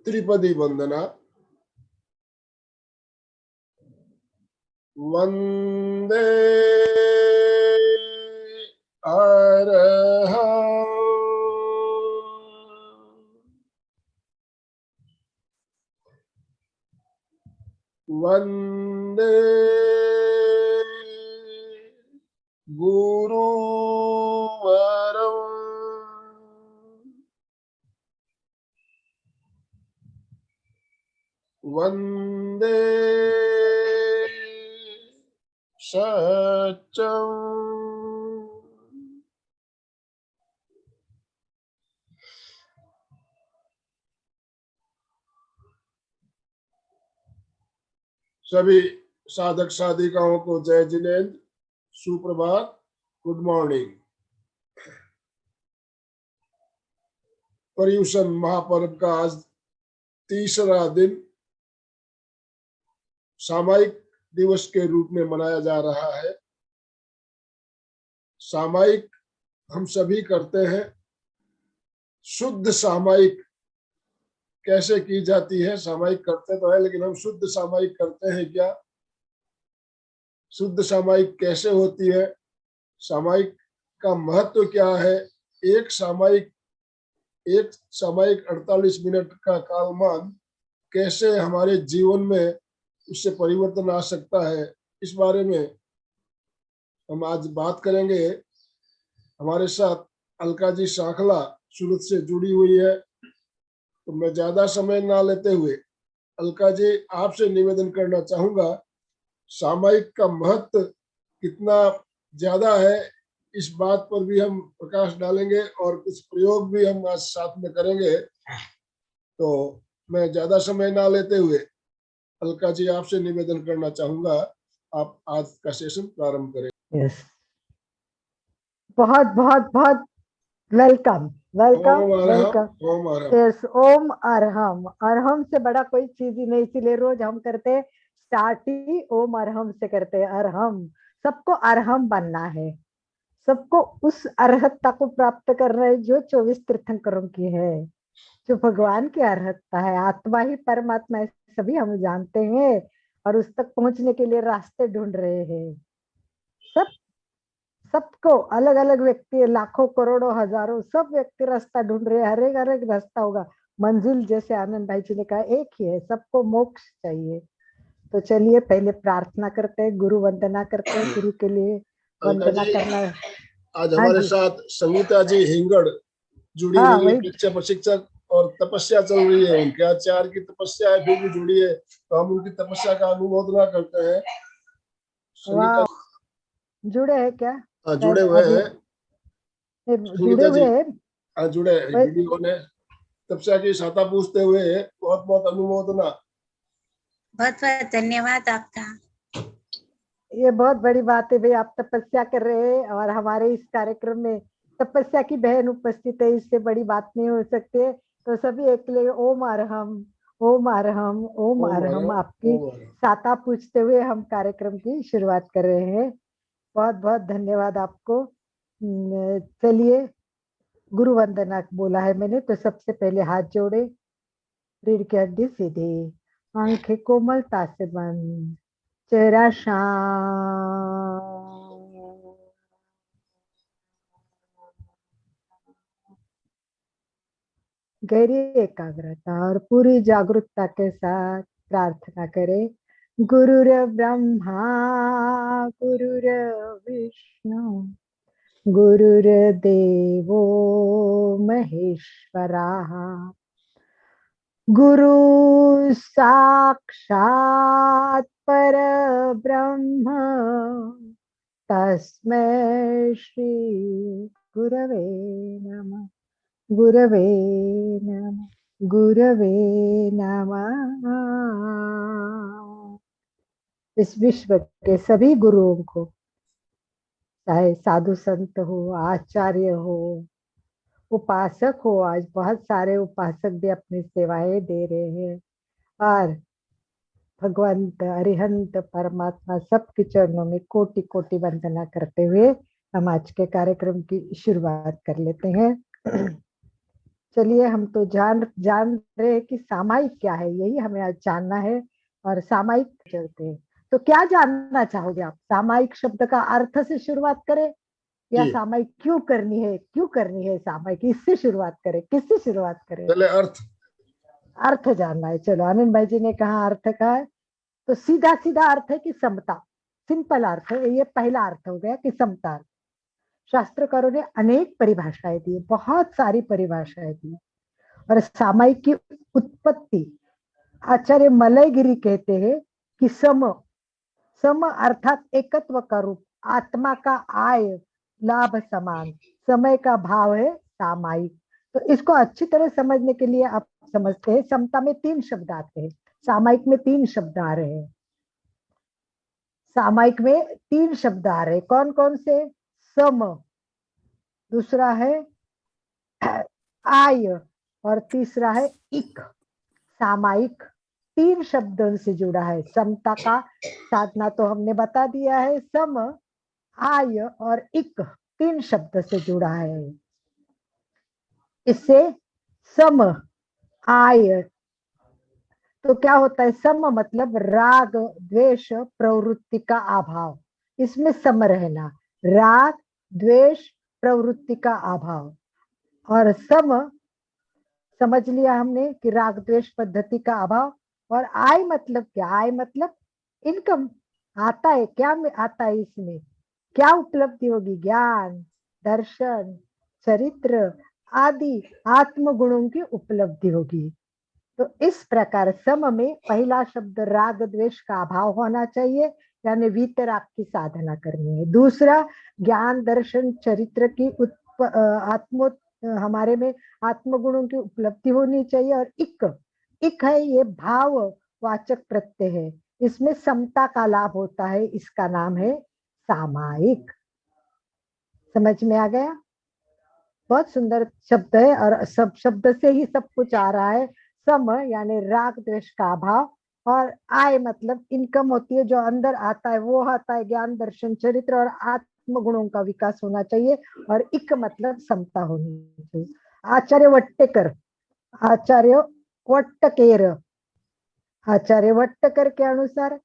त्रिपदी वंदना। वंदे अरहं वंदे गुरुवरं वंदे सत्यं सभी साधक साधिकाओं को जय जिनेन्द्र, सुप्रभात, गुड मॉर्निंग। पर्युषण महापर्व का आज तीसरा दिन सामायिक दिवस के रूप में मनाया जा रहा है। सामायिक हम सभी करते हैं। शुद्ध सामायिक कैसे की जाती है? सामायिक करते तो है, लेकिन हम शुद्ध सामायिक करते हैं क्या? शुद्ध सामायिक कैसे होती है? सामायिक का महत्व क्या है? एक सामायिक 48 मिनट का कालमान कैसे हमारे जीवन में उससे परिवर्तन आ सकता है, इस बारे में हम आज बात करेंगे। हमारे साथ अलका जी सांखला सूरत से जुड़ी हुई है, तो मैं ज्यादा समय ना लेते हुए अलका जी आपसे निवेदन करना चाहूंगा, सामायिक का महत्व कितना ज्यादा है, इस बात पर भी हम प्रकाश डालेंगे और कुछ प्रयोग भी हम आज साथ में करेंगे। तो मैं ज्यादा समय ना लेते हुए अलका जी आपसे निवेदन करना चाहूंगा, आप आज का सेशन प्रारंभ करें। यस, बहुत बहुत बहुत वेलकम वेलकम वेलकम। यस, ओम अरहम। अरहम से बड़ा कोई चीज ही नहीं, इसीलिए रोज हम करते स्टार्ट ही ओम अरहम से करते हैं। अरहम, सबको अरहम बनना है, सबको उस अर्हतता को प्राप्त करना है जो 24 तीर्थंकरों की है, जो भगवान की अर्हतता है। आत्मा ही परमात्मा है, सभी हम जानते हैं, और उस तक पहुंचने के लिए रास्ते ढूंढ रहे हैं। सबको अलग अलग व्यक्ति, लाखों करोड़ों हजारों सब व्यक्ति रास्ता ढूंढ रहे हैं। हर एक रास्ता होगा, मंजिल जैसे आनंद भाई जी ने कहा एक ही है, सबको मोक्ष चाहिए। तो चलिए पहले प्रार्थना करते हैं, गुरु वंदना करते हैं। गुरु के लिए वंदना करना। आज हमारे साथ संगीता जी हिंगड़ जुड़ी हुई है, शिक्षक प्रशिक्षक, और तपस्या चल रही है उनके। आज 4 की तपस्या है, फिर भी जुड़ी है, तो हम उनकी तपस्या का अनुमोदना करते हैं। जुड़े हैं क्या? जुड़े हुए हैं, जुड़े हुए हैं, जुड़े वीडियो ने तपस्या की सहायता पूछते हुए बहुत बहुत अनुमोदना। बहुत बहुत धन्यवाद आपका। ये बहुत बड़ी बात है भाई, आप तपस्या कर रहे हैं और हमारे इस कार्यक्रम में तपस्या की बहन उपस्थित है, इससे बड़ी बात नहीं हो सकती है। तो सभी एक लिए ओम अरहम ओम अरहम ओम अरहम आपकी साता पूछते हुए हम कार्यक्रम की शुरुआत कर रहे हैं। बहुत बहुत धन्यवाद आपको। चलिए, गुरु वंदना बोला है मैंने, तो सबसे पहले हाथ जोड़े, रीढ़ की हड्डी सीधी, आंखें कोमलता से बंद, चेहरा शांत, गहरी एकाग्रता और पूरी जागरूकता के साथ प्रार्थना करें। गुरुर ब्रह्मा गुरुर्विष्णु गुरुर्देवो महेश्वराः गुरु साक्षात् परब्रह्म तस्मै श्री गुरवे नमः। गुरवे नमः। गुरवे नमः। इस विश्व के सभी गुरुओं को, चाहे साधु संत हो, आचार्य हो, उपासक हो, आज बहुत सारे उपासक भी अपनी सेवाएं दे रहे हैं, और भगवंत अरिहंत परमात्मा सबके चरणों में कोटि कोटि वंदना करते हुए हम आज के कार्यक्रम की शुरुआत कर लेते हैं। चलिए, हम तो जान रहे हैं कि सामायिक क्या है, यही हमें आज जानना है। और सामायिक चलते हैं, तो क्या जानना चाहोगे आप? सामायिक शब्द का अर्थ से शुरुआत करें, या जी, सामायिक क्यों करनी है सामायिक, इससे शुरुआत करें, किससे शुरुआत करें? पहले अर्थ। अर्थ जानना है। चलो, आनंद भाई जी ने कहा अर्थ का है, तो सीधा सीधा अर्थ है कि समता। सिंपल अर्थ है, ये पहला अर्थ हो गया कि समता। शास्त्रकारों ने अनेक परिभाषाएं दी, बहुत सारी परिभाषाएं दी। और सामायिक की उत्पत्ति आचार्य मलयगिरी कहते हैं कि सम अर्थात एकत्व का रूप, आत्मा का आय लाभ समान, समय का भाव है सामायिक। तो इसको अच्छी तरह समझने के लिए आप समझते हैं, समता में 3 शब्द आते हैं, सामायिक में 3 शब्द आ रहे हैं। सामायिक में 3 शब्द आ रहे हैं, कौन कौन से? सम, दूसरा है आय, और तीसरा है इक। सामायिक 3 शब्दों से जुड़ा है। समता का साधना तो हमने बता दिया है, सम, आय और इक 3 शब्द से जुड़ा है। इससे सम, आय, तो क्या होता है? सम मतलब राग द्वेष प्रवृत्ति का अभाव, इसमें सम रहना, राग द्वेष प्रवृत्ति का अभाव। और सम समझ लिया हमने कि राग द्वेष पद्धति का अभाव। और आय मतलब क्या? आय मतलब इनकम, आता है क्या में आता है, इसमें क्या उपलब्धि होगी? ज्ञान, दर्शन, चरित्र आदि आत्मगुणों की उपलब्धि होगी। तो इस प्रकार सम में पहला शब्द राग द्वेष का अभाव होना चाहिए, यानी वीतराग की साधना करनी है। दूसरा, ज्ञान दर्शन चरित्र की आत्म हमारे में आत्मगुणों की उपलब्धि होनी चाहिए। और इक है, ये भाव वाचक प्रत्यय है, इसमें समता का लाभ होता है, इसका नाम है सामायिक। समझ में आ गया? बहुत सुंदर शब्द है, और सब शब्द से ही सब कुछ आ रहा है। सम यानी राग द्वेष का अभाव, और आय मतलब इनकम होती है, जो अंदर आता है वो आता है, ज्ञान दर्शन चरित्र और आत्म गुणों का विकास होना चाहिए। और इक मतलब समता होनी चाहिए। आचार्य वट्टेकर, आचार्य वट्टकेर, आचार्य वट्टकर के अनुसार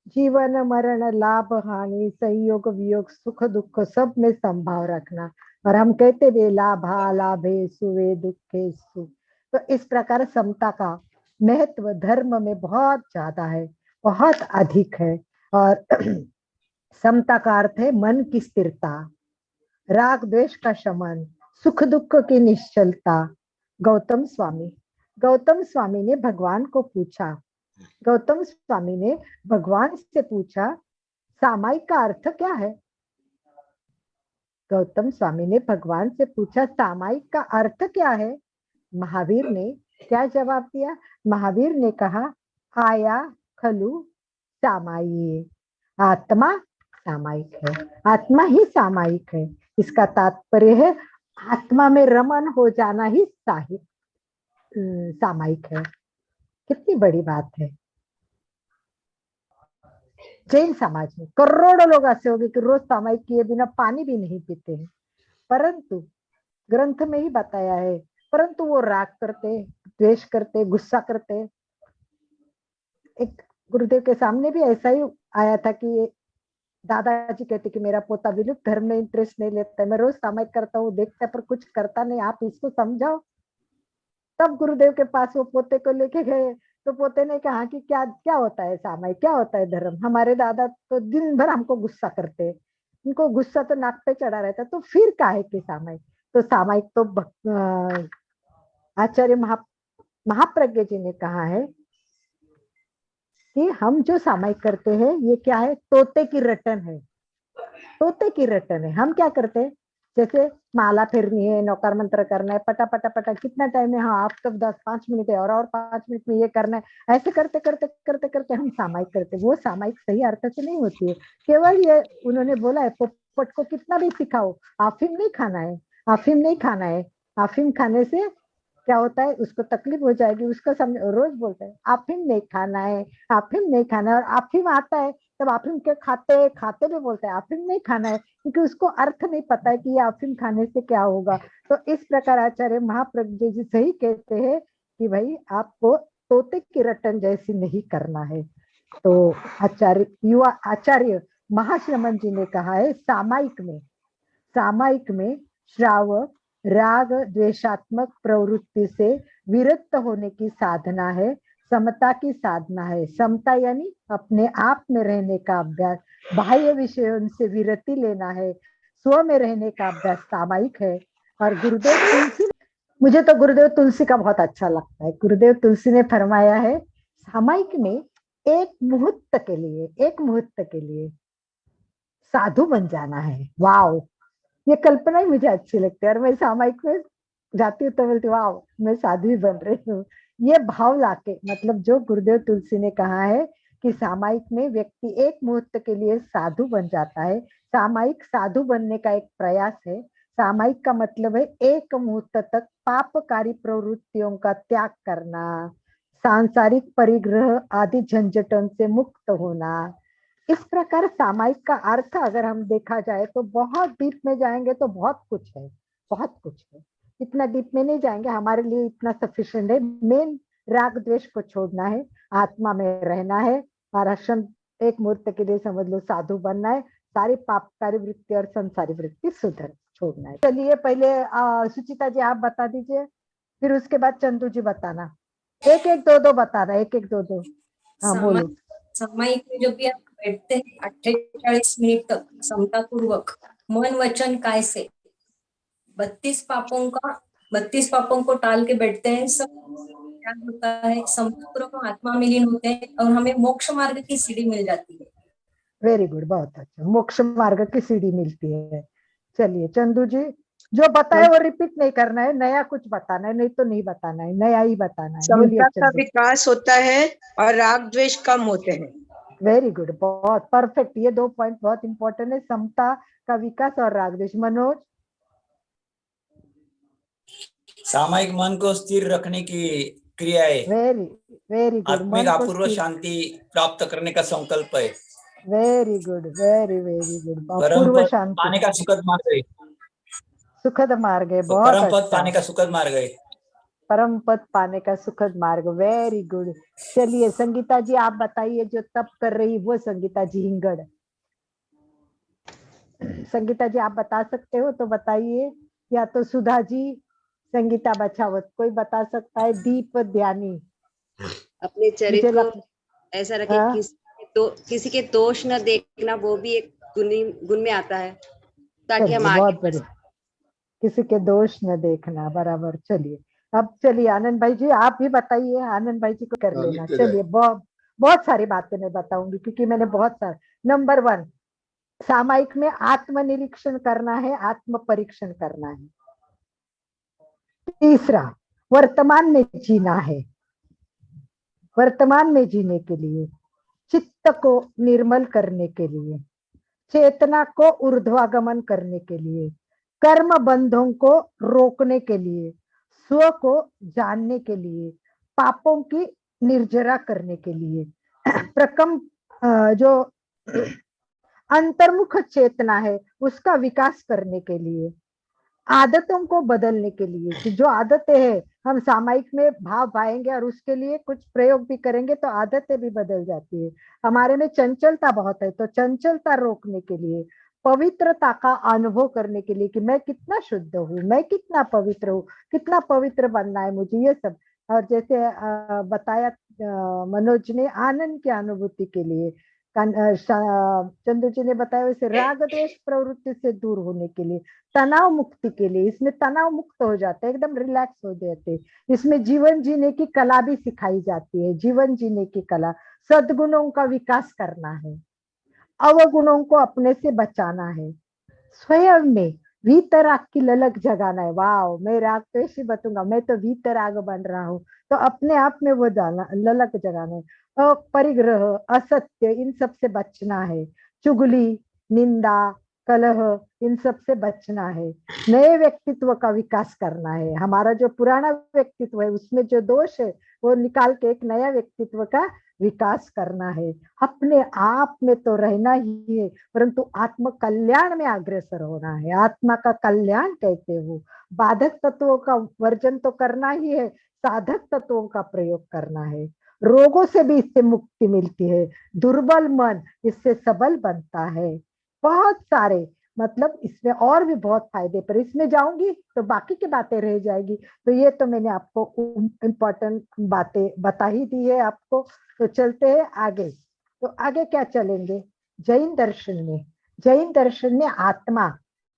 जीवन मरण लाभ हानि संयोग वियोग सुख दुख सब में संभाव रखना। और हम कहते भी लाभा लाभे सुवे दुखे सु। तो इस प्रकार समता का महत्व धर्म में बहुत ज्यादा है, बहुत अधिक है। और समता का अर्थ है मन की स्थिरता, राग द्वेष का शमन, सुख दुख की निश्चलता। गौतम स्वामी ने भगवान को पूछा, गौतम स्वामी ने भगवान से पूछा, सामायिक का अर्थ क्या है? गौतम स्वामी ने भगवान से पूछा, सामायिक का अर्थ क्या है? महावीर ने क्या जवाब दिया? महावीर ने कहा, आया खलु सामायिक, आत्मा सामायिक है, आत्मा ही सामायिक है। इसका तात्पर्य है आत्मा में रमन हो जाना ही सामायिक है। कितनी बड़ी बात है। जैन समाज में करोड़ों लोग ऐसे होंगे कि रोज सामायिक किए बिना पानी भी नहीं पीते हैं, परंतु ग्रंथ में ही बताया है, परंतु वो राग करते, द्वेष करते, गुस्सा करते। एक गुरुदेव के सामने भी ऐसा ही आया था कि दादाजी कहते कि मेरा पोता विलुप्त धर्म में इंटरेस्ट नहीं लेता है, मैं रोज सामायिक करता हूँ, देखता पर कुछ करता नहीं, आप इसको समझाओ। तब गुरुदेव के पास वो पोते को लेके गए, तो पोते ने कहा कि क्या क्या होता है सामायिक, क्या होता है धर्म। हमारे दादा तो दिन भर हमको गुस्सा करते, उनको गुस्सा तो नाक पे चढ़ा रहता, तो फिर काहे के सामायिक। तो सामायिक तो आचार्य महाप्रज्ञ जी ने कहा है कि हम जो सामायिक करते हैं ये क्या है, तोते की रटन है, तोते की रटन है। हम क्या करते हैं, जैसे माला फेरनी है, नौकर मंत्र करना है, पटा पटा पटा, कितना टाइम है, हाँ आप तब 10-5 मिनट है, और 5 मिनट में ये करना है, ऐसे करते करते करते करते हम सामायिक करते। वो सामायिक सही अर्थ से नहीं होती है। केवल ये उन्होंने बोला है, पोपट को कितना भी सिखाओ, अफीम नहीं खाना है, अफीम नहीं खाना है, अफीम खाने से क्या होता है, उसको तकलीफ हो जाएगी, उसको रोज बोलते हैं अफीम नहीं खाना है, अफीम नहीं खाना है। और अफीम आता है तब अफीम के खाते खाते भी बोलते हैं अफीम नहीं खाना है, क्योंकि उसको अर्थ नहीं पता है कि ये अफीम खाने से क्या होगा। तो इस प्रकार आचार्य महाप्रज्ञ जी सही कहते हैं कि भाई आपको तोते की रटन जैसी नहीं करना है। तो आचार्य महाश्रमण जी ने कहा है सामायिक में श्रावक राग द्वेषात्मक प्रवृत्ति से विरक्त होने की साधना है, समता की साधना है। समता यानी अपने आप में रहने का अभ्यास, बाह्य विषयों से विरति लेना है, स्व में रहने का अभ्यास सामायिक है। और गुरुदेव तुलसी, मुझे तो गुरुदेव तुलसी का बहुत अच्छा लगता है। गुरुदेव तुलसी ने फरमाया है सामायिक में एक मुहूर्त के लिए साधु बन जाना है। वाओ, ये कल्पना ही मुझे अच्छी लगती है। और मैं सामायिक में जाती हूँ तो बोलती हूँ वाह मैं साधु ही बन रही हूँ। ये भाव लाके, मतलब जो गुरुदेव तुलसी ने कहा है कि सामायिक में व्यक्ति एक मुहूर्त के लिए साधु बन जाता है। सामायिक साधु बनने का एक प्रयास है। सामायिक का मतलब है एक मुहूर्त तक पापकारी प्रवृत्तियों का त्याग करना, सांसारिक परिग्रह आदि झंझटों से मुक्त होना। इस प्रकार सामायिक का अर्थ अगर हम देखा जाए तो बहुत डीप में जाएंगे तो बहुत कुछ है, बहुत कुछ है। इतना डीप में नहीं जाएंगे, हमारे लिए इतना सफिशिएंट है। मेन राग द्वेष को छोड़ना है, आत्मा में रहना है, और अक्षम एक मुहूर्त के लिए समझ लो साधु बनना है। सारी पापकारी वृत्ति और संसारी वृत्ति सुधर छोड़ना है। चलिए पहले सुचिता जी आप बता दीजिए, फिर उसके बाद चंदू जी बताना। एक एक दो दो बताना, एक एक दो दो। हाँ बोलो। सामायिक में जब भी आप बैठते हैं 48 मिनट तक समतापूर्वक मन वचन काय से 32 पापों को टाल के बैठते हैं, सब क्या होता है, समतापूर्वक आत्मा में लीन होते हैं और हमें मोक्ष मार्ग की सीढ़ी मिल जाती है। वेरी गुड, बहुत अच्छा, मोक्ष मार्ग की सीढ़ी मिलती है। चलिए चंदू जी, जो बताए वो रिपीट नहीं करना है, नया कुछ बताना है, नहीं तो नहीं बताना है, नया ही बताना है। बोलिए समता का चंदू। विकास होता है और राग द्वेष कम होते हैं। वेरी गुड, बहुत परफेक्ट। ये 2 पॉइंट बहुत इंपॉर्टेंट है, समता का विकास और राग द्वेष। मनोज। सामायिक मन को स्थिर रखने की क्रिया है। Very very good. आत्मिक अपूर्व शांति प्राप्त करने का संकल्प है। Very good, very good. परम अपूर्व पद शांति पाने का सुखद मार्ग है। सुखद मार्ग है, बहुत परम पद अच्छा। पाने का सुखद मार्ग है। परम पद पाने का सुखद मार्ग, वेरी गुड। चलिए संगीता जी आप बताइए, जो तप कर रही वो संगीता जी हिंगड़। संगीता जी आप बता सकते हो तो बताइए, या तो सुधा जी, संगीता बचावत, कोई बता सकता है। दीप ध्यानी। अपने चरित्र को ऐसा रखे हाँ? किसी के दोष न देखना, वो भी एक गुण में आता है, ताकि हम आगे बहुत बढ़िया, किसी के दोष न देखना, बराबर। चलिए अब चलिए आनंद भाई जी आप भी बताइए, आनंद भाई जी को कर लेना। चलिए बहुत सारी बातें मैं बताऊंगी क्योंकि मैंने बहुत सारे। नंबर 1, सामायिक में आत्मनिरीक्षण करना है, आत्म परीक्षण करना है। तीसरा, वर्तमान में जीना है। वर्तमान में जीने के लिए, चित्त को निर्मल करने के लिए, चेतना को ऊर्ध्वागमन करने के लिए, कर्म बंधों को रोकने के लिए, स्व को जानने के लिए, पापों की निर्जरा करने के लिए, प्रकम जो अंतर्मुख चेतना है उसका विकास करने के लिए, आदतों को बदलने के लिए कि जो आदतें हैं हम सामायिक में भाव पाएंगे और उसके लिए कुछ प्रयोग भी करेंगे तो आदतें भी बदल जाती है। हमारे में चंचलता बहुत है तो चंचलता रोकने के लिए, पवित्रता का अनुभव करने के लिए कि मैं कितना शुद्ध हूँ, मैं कितना पवित्र हूँ, कितना पवित्र बनना है मुझे, ये सब। और जैसे बताया मनोज ने, आनंद की अनुभूति के लिए, चंद्र जी ने बताया वैसे राग द्वेष प्रवृत्ति से दूर होने के लिए, तनाव मुक्ति के लिए। इसमें तनाव मुक्त हो जाते हैं, एकदम रिलैक्स हो जाते हैं। इसमें जीवन जीने की कला भी सिखाई जाती है, जीवन जीने की कला, सद्गुणों का विकास करना है, अवगुणों को अपने से बचाना है, स्वयं में वीतराग की ललक जगाना है। वाह, मैं राग तो ऐसे बताऊंगा, मैं तो वीतराग बन रहा हूँ, तो अपने आप में वो ललक जगाना है। और परिग्रह, असत्य, इन सब से बचना है, चुगली, निंदा, कलह, इन सब से बचना है, नए व्यक्तित्व का विकास करना है। हमारा जो पुराना व्यक्तित्व है उसमें जो दोष है वो निकाल के एक नया व्यक्तित्व का विकास करना है। अपने आप में तो रहना ही है, परंतु आत्म कल्याण में अग्रसर होना है। आत्मा का कल्याण कैसे हो, बाधक तत्वों का वर्जन तो करना ही है, साधक तत्वों का प्रयोग करना है। रोगों से भी इससे मुक्ति मिलती है, दुर्बल मन इससे सबल बनता है। बहुत सारे, मतलब इसमें और भी बहुत फायदे, पर इसमें जाऊंगी तो बाकी की बातें रह जाएगी। तो ये तो मैंने आपको इम्पोर्टेंट बातें बता ही दी है आपको। तो चलते हैं आगे। तो आगे क्या चलेंगे, जैन दर्शन में, जैन दर्शन में आत्मा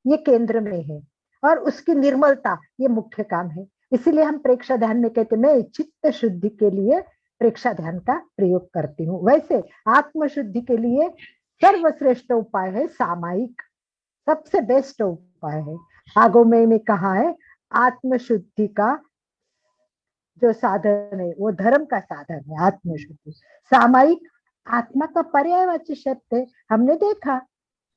ये केंद्र में है और उसकी निर्मलता ये मुख्य काम है। इसीलिए हम प्रेक्षा ध्यान में कहते हैं, मैं चित्त शुद्धि के लिए प्रेक्षा ध्यान का प्रयोग करती हूँ। वैसे आत्म शुद्धि के लिए सर्वश्रेष्ठ उपाय है सामायिक, सबसे बेस्ट उपाय है। आगोमे में कहा है आत्म शुद्धि का जो साधन है वो धर्म का साधन है, आत्मशुद्धि। सामायिक आत्मा का पर्यायवाची शब्द है। हमने देखा,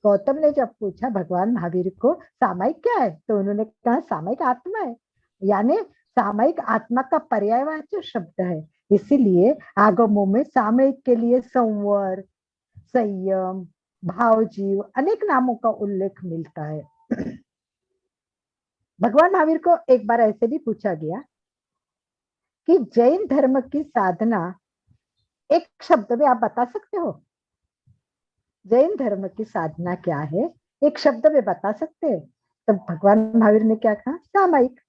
गौतम ने जब पूछा भगवान महावीर को सामायिक क्या है, तो उन्होंने कहा सामायिक आत्मा है, यानी सामायिक आत्मा का पर्यायवाची शब्द है। इसीलिए आगमों में सामायिक के लिए संवर, संयम, भावजीव, अनेक नामों का उल्लेख मिलता है। भगवान महावीर को एक बार ऐसे भी पूछा गया कि जैन धर्म की साधना एक शब्द में आप बता सकते हो, जैन धर्म की साधना क्या है, एक शब्द में बता सकते हैं? तो भगवान महावीर ने क्या कहा, सामायिक।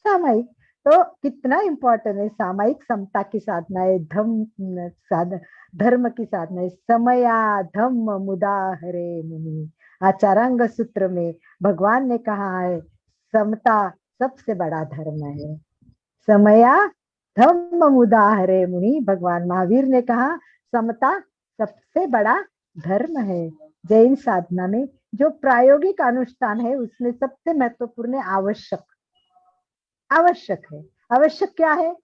सामायिक तो कितना इंपॉर्टेंट है। सामायिक समता की साधना है, धर्म की साधना है। समया धम्म मुदा हरे मुनि, आचारांग सूत्र में भगवान ने कहा है समता सबसे बड़ा धर्म है। समया धम्म मुदा हरे मुनि, भगवान महावीर ने कहा समता सबसे बड़ा धर्म है। जैन साधना में जो प्रायोगिक अनुष्ठान है उसमें सबसे महत्वपूर्ण आवश्यक, आवश्यक है। आवश्यक क्या है,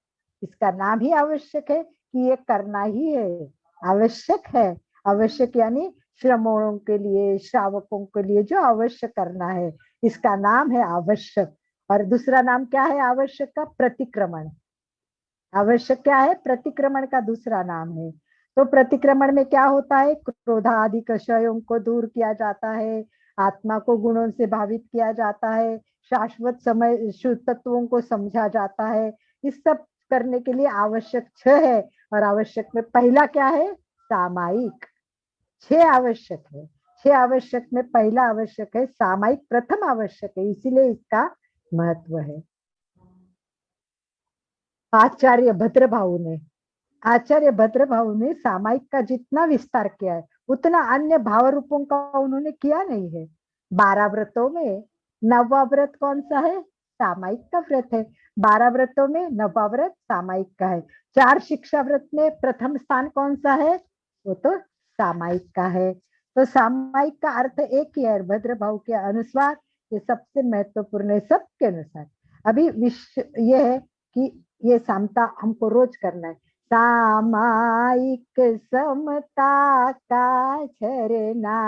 इसका नाम ही आवश्यक है कि ये करना ही है, आवश्यक है। आवश्यक यानी श्रमणों के लिए, श्रावकों के लिए जो आवश्यक करना है, इसका नाम है आवश्यक। और दूसरा नाम क्या है आवश्यक का, प्रतिक्रमण। आवश्यक क्या है, प्रतिक्रमण का दूसरा नाम है। तो प्रतिक्रमण में क्या होता है, क्रोधादि कषयों को दूर किया जाता है, आत्मा को गुणों से भावित किया जाता है, शाश्वत समय शुद्ध तत्वों को समझा जाता है। इस सब करने के लिए आवश्यक 6 है। और आवश्यक में पहला क्या है, सामायिक। 6 आवश्यक है, 6 आवश्यक में पहला आवश्यक है सामायिक, प्रथम आवश्यक है, इसीलिए इसका महत्व है। आचार्य भद्रभाऊ ने सामायिक का जितना विस्तार किया है उतना अन्य भाव रूपों का उन्होंने किया नहीं है। 12 व्रतों में 9वां व्रत कौन सा है, सामायिक का व्रत है। 12 व्रतों में 9वां व्रत सामायिक का है। 4 शिक्षा व्रत में प्रथम स्थान कौन सा है, वो तो सामायिक का है। तो सामायिक का अर्थ एक ही है, भद्रभाऊ के अनुसार ये सबसे महत्वपूर्ण है, सबके अनुसार। अभी ये है कि ये समता हमको रोज करना है। सामायिक समता का झरना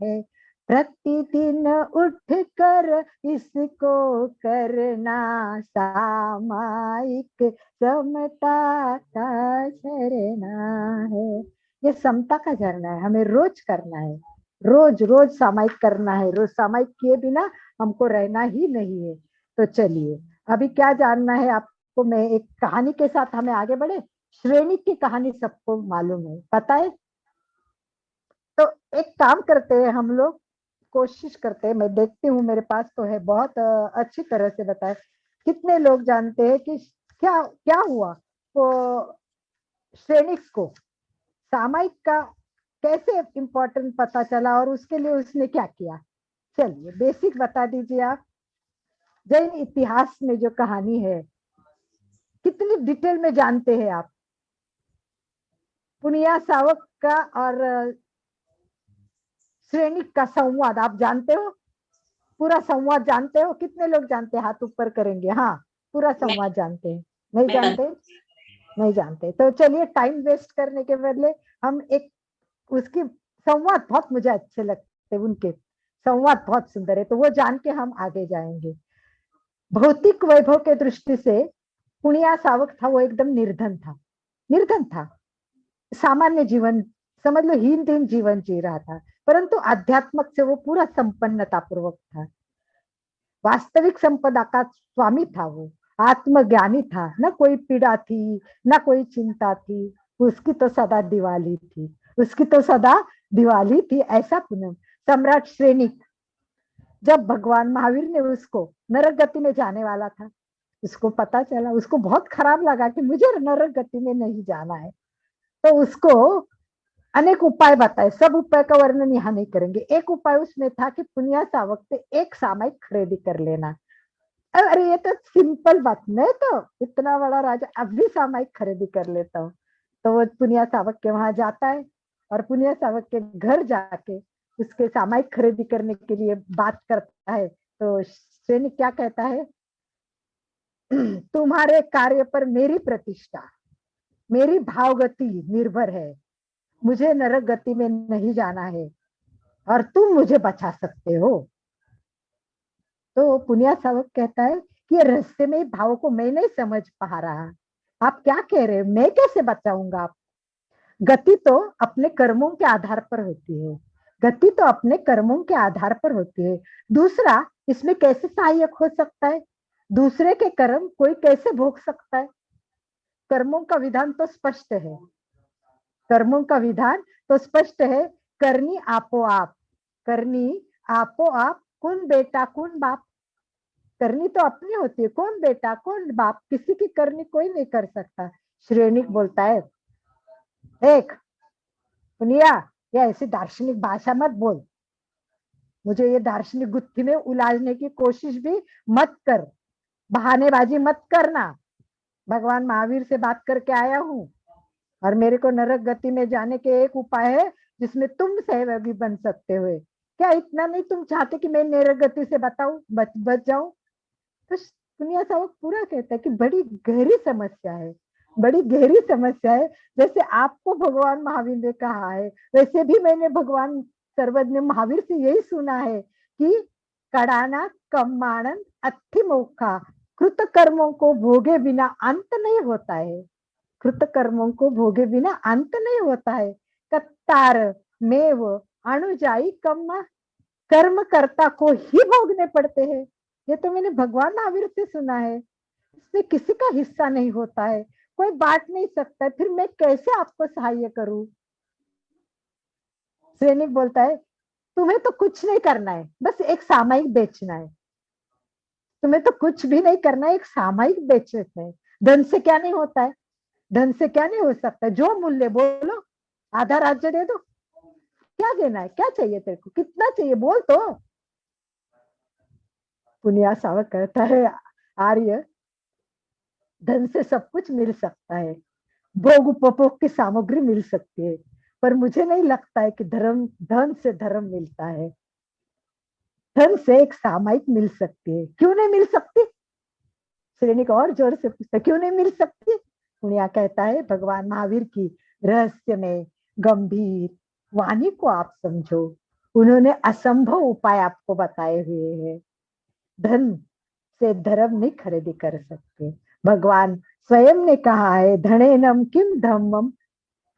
है, प्रतिदिन उठ कर इसको करना, सामायिक समता का झरना है। ये समता का झरना है, हमें रोज करना है, रोज रोज सामायिक करना है। रोज सामायिक किए बिना हमको रहना ही नहीं है। तो चलिए अभी क्या जानना है आपको, मैं एक कहानी के साथ हमें आगे बढ़े। श्रेणी की कहानी सबको मालूम है, पता है। तो एक काम करते हैं हम लोग, कोशिश करते हैं, मैं देखती हूँ मेरे पास तो है, बहुत अच्छी तरह से बताए। कितने लोग जानते हैं कि क्या क्या हुआ तो सैनिक को सामयिक का कैसे इम्पोर्टेंट पता चला और उसके लिए उसने क्या किया? चलिए बेसिक बता दीजिए आप। जैन इतिहास में जो कहानी है कितनी डिटेल में जानते हैं आप? पुनिया सावक का और सैनिक का संवाद आप जानते हो? पूरा संवाद जानते हो? कितने लोग जानते हैं? हाथ ऊपर करेंगे। हाँ, पूरा संवाद जानते हैं? नहीं जानते? नहीं जानते तो चलिए टाइम वेस्ट करने के बदले हम एक उसकी संवाद बहुत मुझे अच्छे लगते, उनके संवाद बहुत सुंदर है, तो वो जान के हम आगे जाएंगे। भौतिक वैभव के दृष्टि से पुनिया सावक था वो एकदम निर्धन था, निर्धन था, सामान्य जीवन समझ लो, हीन दीन जीवन जी रहा था, परंतु आध्यात्मक से वो पूरा संपन्नता पूर्वक था। वास्तविक संपदा का स्वामी था वो, आत्मज्ञानी था, न कोई पीड़ा थी न कोई चिंता थी, उसकी तो सदा दिवाली थी, उसकी तो सदा दिवाली थी। ऐसा पूनम सम्राट सैनिक, जब भगवान महावीर ने उसको नरक गति में जाने वाला था, उसको पता चला, उसको बहुत खराब लगा कि मुझे नरक गति में नहीं जाना है, तो उसको अनेक उपाय बताए, सब उपाय का वर्णन यहाँ नहीं करेंगे। एक उपाय उसमें था कि पुनिया सावक से एक सामयिक खरीदी कर लेना। अरे ये तो सिंपल बात, मैं तो इतना बड़ा राजा अभी सामयिक खरीदी कर लेता हूँ। तो वो पुनिया सावक के वहां जाता है और पुनिया सावक के घर जाके उसके सामयिक खरीदी करने के लिए बात करता है। तो सैनिक क्या कहता है? तुम्हारे कार्य पर मेरी प्रतिष्ठा, मेरी भावगति निर्भर है, मुझे नरक गति में नहीं जाना है और तुम मुझे बचा सकते हो। तो पुनिया सावक कहता है कि रहस्य में भाव को मैं नहीं समझ पा रहा, आप क्या कह रहे हैं, मैं कैसे बचाऊंगा आप? गति तो अपने कर्मों के आधार पर होती है, गति तो अपने कर्मों के आधार पर होती है। दूसरा इसमें कैसे सहायक हो सकता है? दूसरे के कर्म कोई कैसे भोग सकता है? कर्मों का विधान तो स्पष्ट है, कर्मों का विधान तो स्पष्ट है, करनी आपो आप, करनी आपो आप, कौन बेटा कौन बाप। करनी तो अपनी होती है, कौन बेटा कौन बाप, किसी की करनी कोई नहीं कर सकता। श्रेणिक बोलता है, देख पुनिया, ये ऐसी दार्शनिक भाषा मत बोल, मुझे ये दार्शनिक गुत्थी में उलझने की कोशिश भी मत कर, बहानेबाजी मत करना। भगवान महावीर से बात करके आया हूँ और मेरे को नरक गति में जाने के एक उपाय है जिसमें तुम सहयोगी बन सकते हो। क्या इतना नहीं तुम चाहते कि मैं नरक गति से बताऊं, बच जाऊं? तो पुनिया सावक पूरा कहता है कि बड़ी गहरी समस्या है, बड़ी गहरी समस्या है। जैसे आपको भगवान महावीर ने कहा है, वैसे भी मैंने भगवान सर्वज्ञ महावीर से यही सुना है कि कड़ाना कम्माणन अत्थि मोखा, कृत कर्मों को भोगे बिना अंत नहीं होता है, कृत कर्मों को भोगे बिना अंत नहीं होता है। कत्तार मेव अणुजाई कम्मा, कर्म कर्ता को ही भोगने पड़ते हैं। ये तो मैंने भगवान महावीर से सुना है, इसमें किसी का हिस्सा नहीं होता है, कोई बांट नहीं सकता है, फिर मैं कैसे आपको सहाय करूं? सैनिक बोलता है, तुम्हें तो कुछ नहीं करना है, बस एक सामयिक बेचना है, तुम्हें तो कुछ भी नहीं करना है, एक सामयिक बेचना है। धन से क्या नहीं होता है, धन से क्या नहीं हो सकता, जो मूल्य बोलो, आधा राज्य दे दो, क्या देना है, क्या चाहिए तेरे को, कितना चाहिए बोल तो। पुनिया सावक कहता है, आर्य धन से सब कुछ मिल सकता है, भोग उपभोग की सामग्री मिल सकती है, पर मुझे नहीं लगता है कि धर्म, धन से धर्म मिलता है। धन से एक सामयिक मिल सकती है, क्यों नहीं मिल सकती? सैनिक और जोर से पूछता, क्यों नहीं मिल सकती? पुनिया कहता है, भगवान महावीर की रहस्य में गंभीर वाणी को आप समझो, उन्होंने असंभव उपाय आपको बताए हुए हैं। धन से धर्म नहीं खरीदी कर सकते, भगवान स्वयं ने कहा है, धनेनम किम धम्मम,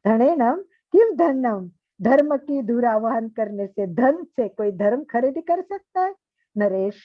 धनेनम किम धन्नम, धर्म की धुरा वहन करने से धन से कोई धर्म खरीदी कर सकता है? नरेश,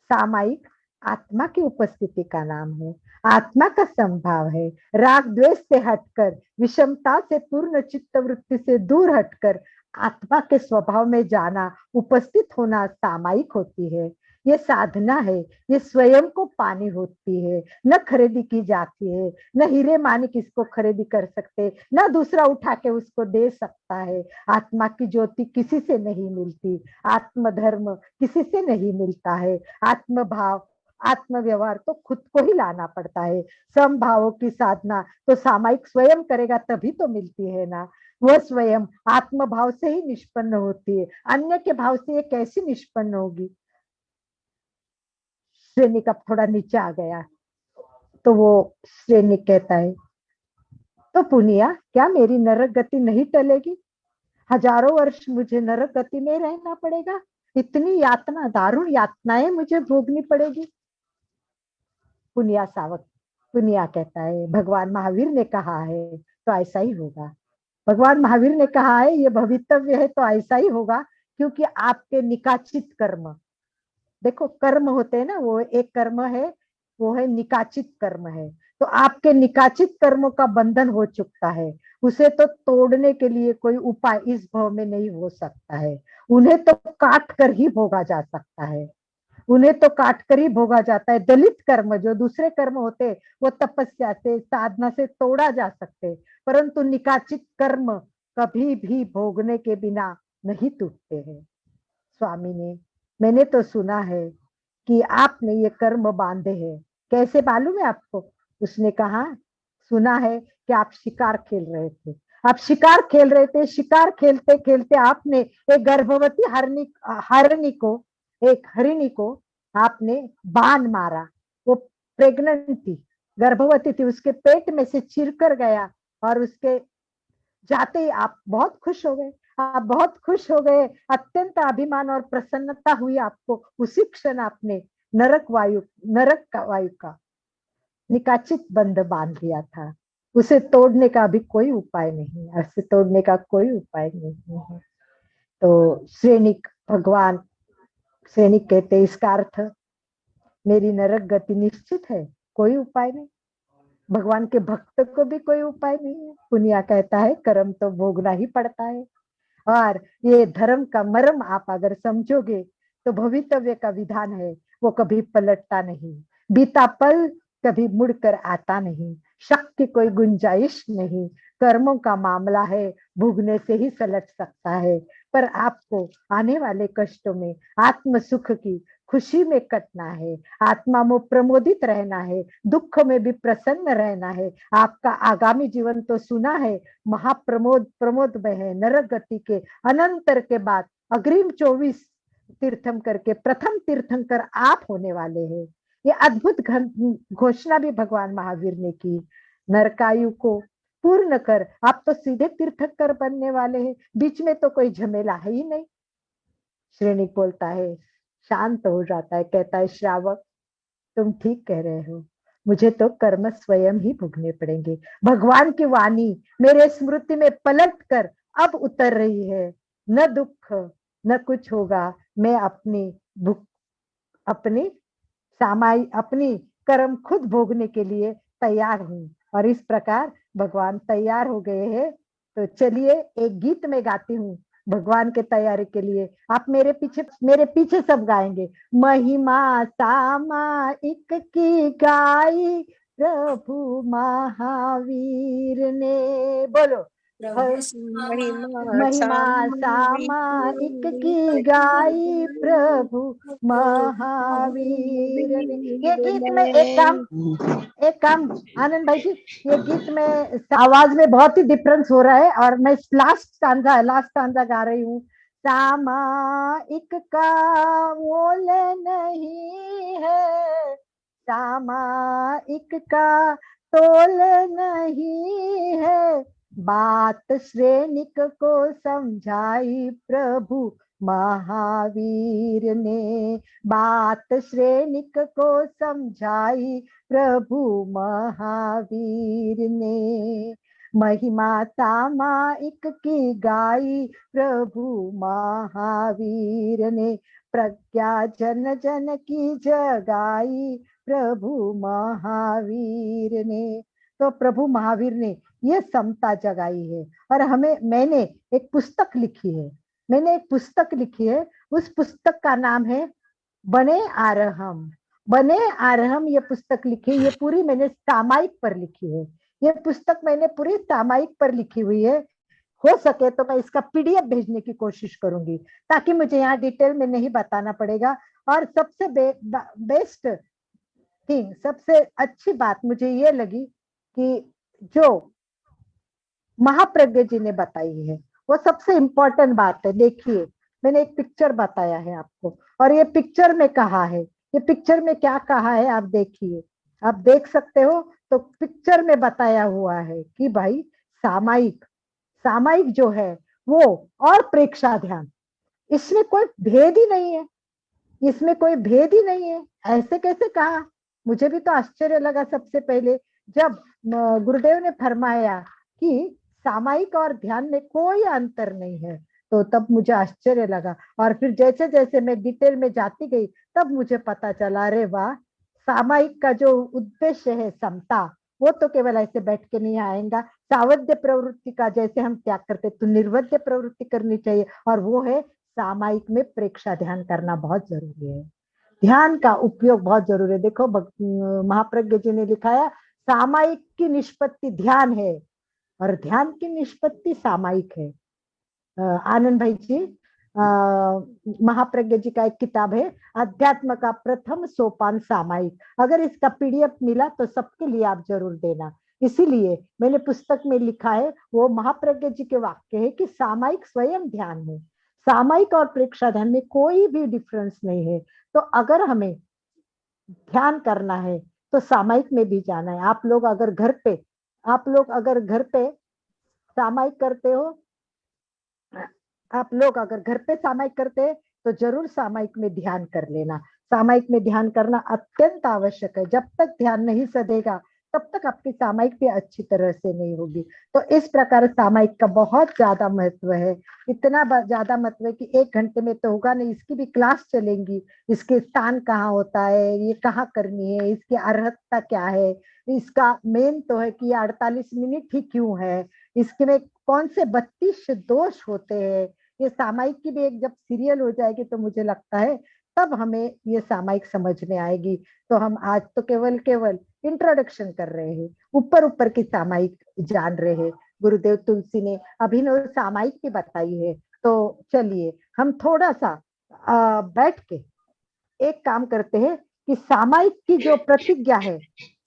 सामयिक आत्मा की उपस्थिति का नाम है, आत्मा का संभाव है, राग द्वेष से हटकर, विषमता से पूर्ण चित्त वृत्ति से दूर हटकर आत्मा के स्वभाव में जाना, उपस्थित होना सामायिक होती है। ये साधना है, ये स्वयं को पानी होती है, न खरीदी की जाती है, न हीरे मानिक इसको खरीदी कर सकते, न दूसरा उठा के उसको दे सकता है। आत्मा की ज्योति किसी से नहीं मिलती, आत्म धर्म किसी से नहीं मिलता है। आत्म भाव, आत्म व्यवहार तो खुद को ही लाना पड़ता है। समभावों की साधना तो सामायिक स्वयं करेगा तभी तो मिलती है ना। वह स्वयं आत्म भाव से ही निष्पन्न होती है, अन्य के भाव से ये कैसी निष्पन्न होगी। श्रेणिक अब थोड़ा नीचे आ गया तो वो श्रेणिक कहता है, तो पुनिया क्या मेरी नरक गति नहीं टलेगी? हजारों वर्ष मुझे नरक गति में रहना पड़ेगा? इतनी यातना, दारुण यातनाएं मुझे भोगनी पड़ेगी? पुनिया सावक, पुनिया कहता है भगवान महावीर ने कहा है तो ऐसा ही होगा। भगवान महावीर ने कहा है ये भवितव्य है तो ऐसा ही होगा, क्योंकि आपके निकाचित कर्म, देखो कर्म होते हैं ना, वो एक कर्म है, वो है निकाचित कर्म है। तो आपके निकाचित कर्मों का बंधन हो चुका है, उसे तो तोड़ने के लिए कोई उपाय इस भव में नहीं हो सकता है। उन्हें तो काट कर ही भोगा जा सकता है, उन्हें तो काट कर ही भोगा जाता है। दलित कर्म जो दूसरे कर्म होते वो तपस्या से, साधना से तोड़ा जा सकते, परंतु निकाचित कर्म कभी भी भोगने के बिना नहीं टूटते हैं। स्वामी ने, मैंने तो सुना है कि आपने ये कर्म बांधे हैं, कैसे मालूम है आपको? उसने कहा सुना है कि आप शिकार खेल रहे थे, आप शिकार खेल रहे थे, शिकार खेलते खेलते आपने एक गर्भवती हरिणी को, एक हरिणी को आपने बाण मारा। वो प्रेग्नेंट थी, गर्भवती थी, उसके पेट में से चिरकर गया और उसके जाते ही आप बहुत खुश हो गए, आप बहुत खुश हो गए, अत्यंत अभिमान और प्रसन्नता हुई आपको। उसी क्षण आपने नरक का वायु का निकाचित बंध बांध दिया था। उसे तोड़ने का भी कोई उपाय नहीं, उसे तोड़ने का कोई उपाय नहीं है। तो श्रेणिक, भगवान श्रेणिक कहते इसका अर्थ मेरी नरक गति निश्चित है, कोई उपाय नहीं। भगवान के भक्त को भी कोई उपाय नहीं है। पुनिया कहता है कर्म तो भोगना ही पड़ता है, और ये धर्म का मर्म आप अगर समझोगे तो भवितव्य का विधान है, वो कभी पलटता नहीं। बीता पल कभी मुड़कर आता नहीं, शक की कोई गुंजाइश नहीं। कर्मों का मामला है, भोगने से ही सलट सकता है। पर आपको आने वाले कष्टों में आत्म सुख की खुशी में कटना है, आत्मा में प्रमोदित रहना है, दुख में भी प्रसन्न रहना है। आपका आगामी जीवन तो सुना है प्रमोद में है। नरक गति के अनंतर के बाद अग्रिम 24 तीर्थंकर के प्रथम तीर्थंकर आप होने वाले हैं। ये अद्भुत घोषणा भी भगवान महावीर ने की। नरकायु को पूर्ण कर आप तो सीधे तीर्थंकर बनने वाले हैं, बीच में तो कोई झमेला है ही नहीं। श्रेणिक बोलता है, शांत हो जाता है, कहता है श्रावक तुम ठीक कह रहे हो, मुझे तो कर्म स्वयं ही भोगने पड़ेंगे। भगवान की वाणी मेरे स्मृति में पलट कर अब उतर रही है। न दुख न कुछ होगा, मैं अपनी कर्म खुद भोगने के लिए तैयार हूँ। और इस प्रकार भगवान तैयार हो गए हैं। तो चलिए एक गीत में गाती हूँ भगवान के तैयारी के लिए। आप मेरे पीछे सब गाएंगे। महिमा सामायिक की गाई प्रभु महावीर ने, बोलो महिमा सामायिक की गाई प्रभु महावीर ने। ये गीत में एक काम आनंद भाई जी, ये गीत में आवाज में बहुत ही डिफरेंस हो रहा है, और मैं लास्ट स्टांजा गा रही हूँ। सामायिक का मोल नहीं है, सामायिक का तोल नहीं है, बात श्रेणिक को समझाई प्रभु महावीर ने, बात श्रेणिक को समझाई प्रभु महावीर ने। महिमा सामायिक की गाई प्रभु महावीर ने, प्रज्ञा जन जन की जगाई प्रभु महावीर ने। तो प्रभु महावीर ने ये समता जगाई है। और मैंने एक पुस्तक लिखी है, उस पुस्तक का नाम है बने आरहम। बने आरहम ये पुस्तक लिखी, ये पूरी मैंने सामायिक पर लिखी है। ये पुस्तक मैंने पूरी सामायिक पर लिखी हुई है। हो सके तो मैं इसका पीडीएफ भेजने की कोशिश करूंगी, ताकि मुझे यहाँ डिटेल में नहीं बताना पड़ेगा। और सबसे बेस्ट थिंग, सबसे अच्छी बात मुझे ये लगी कि जो महाप्रज्ञ जी ने बताई है वो सबसे इंपॉर्टेंट बात है। देखिए, मैंने एक पिक्चर बताया है आपको, और ये पिक्चर में कहा है, ये पिक्चर में क्या कहा है आप देखिए, आप देख सकते हो। तो पिक्चर में बताया हुआ है कि भाई सामायिक जो है वो और प्रेक्षा ध्यान, इसमें कोई भेद ही नहीं है, इसमें कोई भेद ही नहीं है। ऐसे कैसे कहा? मुझे भी तो आश्चर्य लगा सबसे पहले जब गुरुदेव ने फरमाया कि सामायिक और ध्यान में कोई अंतर नहीं है, तो तब मुझे आश्चर्य लगा। और फिर जैसे जैसे मैं डिटेल में जाती गई तब मुझे पता चला, अरे वाह, सामायिक का जो उद्देश्य है समता, वो तो केवल ऐसे बैठ के नहीं आएगा। सावध्य प्रवृत्ति का जैसे हम त्याग करते तो निर्वध्य प्रवृत्ति करनी चाहिए, और वो है सामायिक में प्रेक्षा ध्यान करना बहुत जरूरी है। ध्यान का उपयोग बहुत जरूरी है। देखो महाप्रज्ञ जी ने लिखाया, सामायिक की निष्पत्ति ध्यान है और ध्यान की निष्पत्ति सामायिक है। आनंद भाई जी, महाप्रज्ञ जी का एक किताब है, अध्यात्म का प्रथम सोपान सामायिक। अगर इसका पीडीएफ मिला तो सबके लिए आप जरूर देना। इसीलिए मैंने पुस्तक में लिखा है, वो महाप्रज्ञ जी के वाक्य है कि सामायिक स्वयं ध्यान है, सामायिक और प्रेक्षा ध्यान में कोई भी डिफरेंस नहीं है। तो अगर हमें ध्यान करना है तो सामायिक में भी जाना है। आप लोग अगर घर पे सामायिक करते हो, आप लोग अगर घर पे सामायिक करते हैं तो जरूर सामायिक में ध्यान कर लेना। सामायिक में ध्यान करना अत्यंत आवश्यक है। जब तक ध्यान नहीं सधेगा तब तक आपकी सामायिक भी अच्छी तरह से नहीं होगी। तो इस प्रकार सामायिक का बहुत ज्यादा महत्व है, इतना ज्यादा महत्व है कि 1 घंटे में तो होगा नहीं, इसकी भी क्लास चलेंगी। इसके स्थान कहाँ होता है, ये कहाँ करनी है, इसकी अर्हता क्या है, इसका मेन तो है कि 48 मिनट ही क्यों है, इसके में कौन से 32 दोष होते हैं। ये सामायिक की भी एक जब सीरियल हो जाएगी तो मुझे लगता है तब हमें ये सामायिक समझ में आएगी। तो हम आज तो केवल इंट्रोडक्शन कर रहे हैं, ऊपर की सामायिक जान रहे हैं। गुरुदेव तुलसी ने अभिनव सामायिक की बताई है। तो चलिए हम थोड़ा सा बैठ के एक काम करते हैं कि सामायिक की जो प्रतिज्ञा है,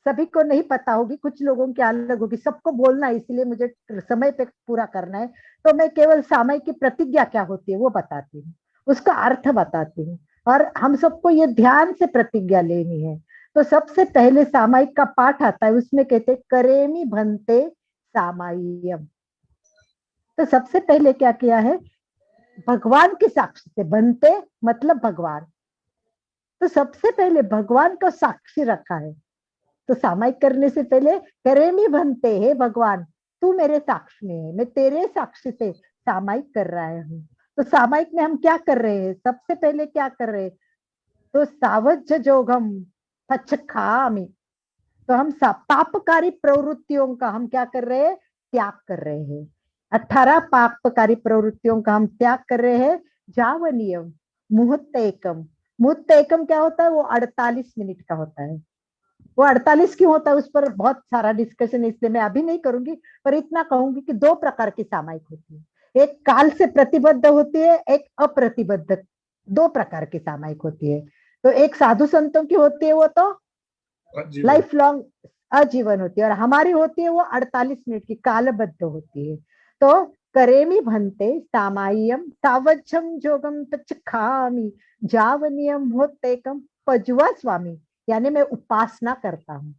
सभी को नहीं पता होगी, कुछ लोगों की अलग होगी, सबको बोलना है, इसलिए मुझे समय पे पूरा करना है। तो मैं केवल सामायिक की प्रतिज्ञा क्या होती है वो बताती हूँ, उसका अर्थ बताती हूँ, और हम सबको ये ध्यान से प्रतिज्ञा लेनी है। तो सबसे पहले सामायिक का पाठ आता है, उसमें कहते करेमी भन्ते सामायियम। तो सबसे पहले क्या किया है, भगवान के साक्षी से, बनते मतलब भगवान, तो सबसे पहले भगवान को साक्षी रखा है। तो सामायिक करने से पहले करेमी बनते है भगवान, तू मेरे साक्षी में है, मैं तेरे साक्षी से सामायिक कर रहा हूँ। तो सामायिक में हम क्या कर रहे हैं, सबसे पहले क्या कर रहे हैं, तो सावज्य जोगम पचखामी, तो हम पापकारी प्रवृत्तियों का हम क्या कर रहे हैं, त्याग कर रहे हैं। 18 पापकारी प्रवृत्तियों का हम त्याग कर रहे हैं। जावनियम मुहूर्त एकम क्या होता है, वो 48 मिनट का होता है। वो 48 क्यों होता है उस पर बहुत सारा डिस्कशन, इसलिए मैं अभी नहीं करूंगी, पर इतना कहूंगी कि 2 प्रकार की सामायिक होती है, एक काल से प्रतिबद्ध होती है, एक अप्रतिबद्ध, 2 प्रकार की सामायिक होती है। तो एक साधु संतों की होती है, वो तो लाइफ लॉन्ग आजीवन होती है, और हमारी होती है वो 48 मिनट की कालबद्ध होती है। तो करेमी भन्ते सामायियम सावज्जम जोगम तच्छखामि जावनियम होतेकम पजुआ स्वामी, यानी मैं उपासना करता हूँ।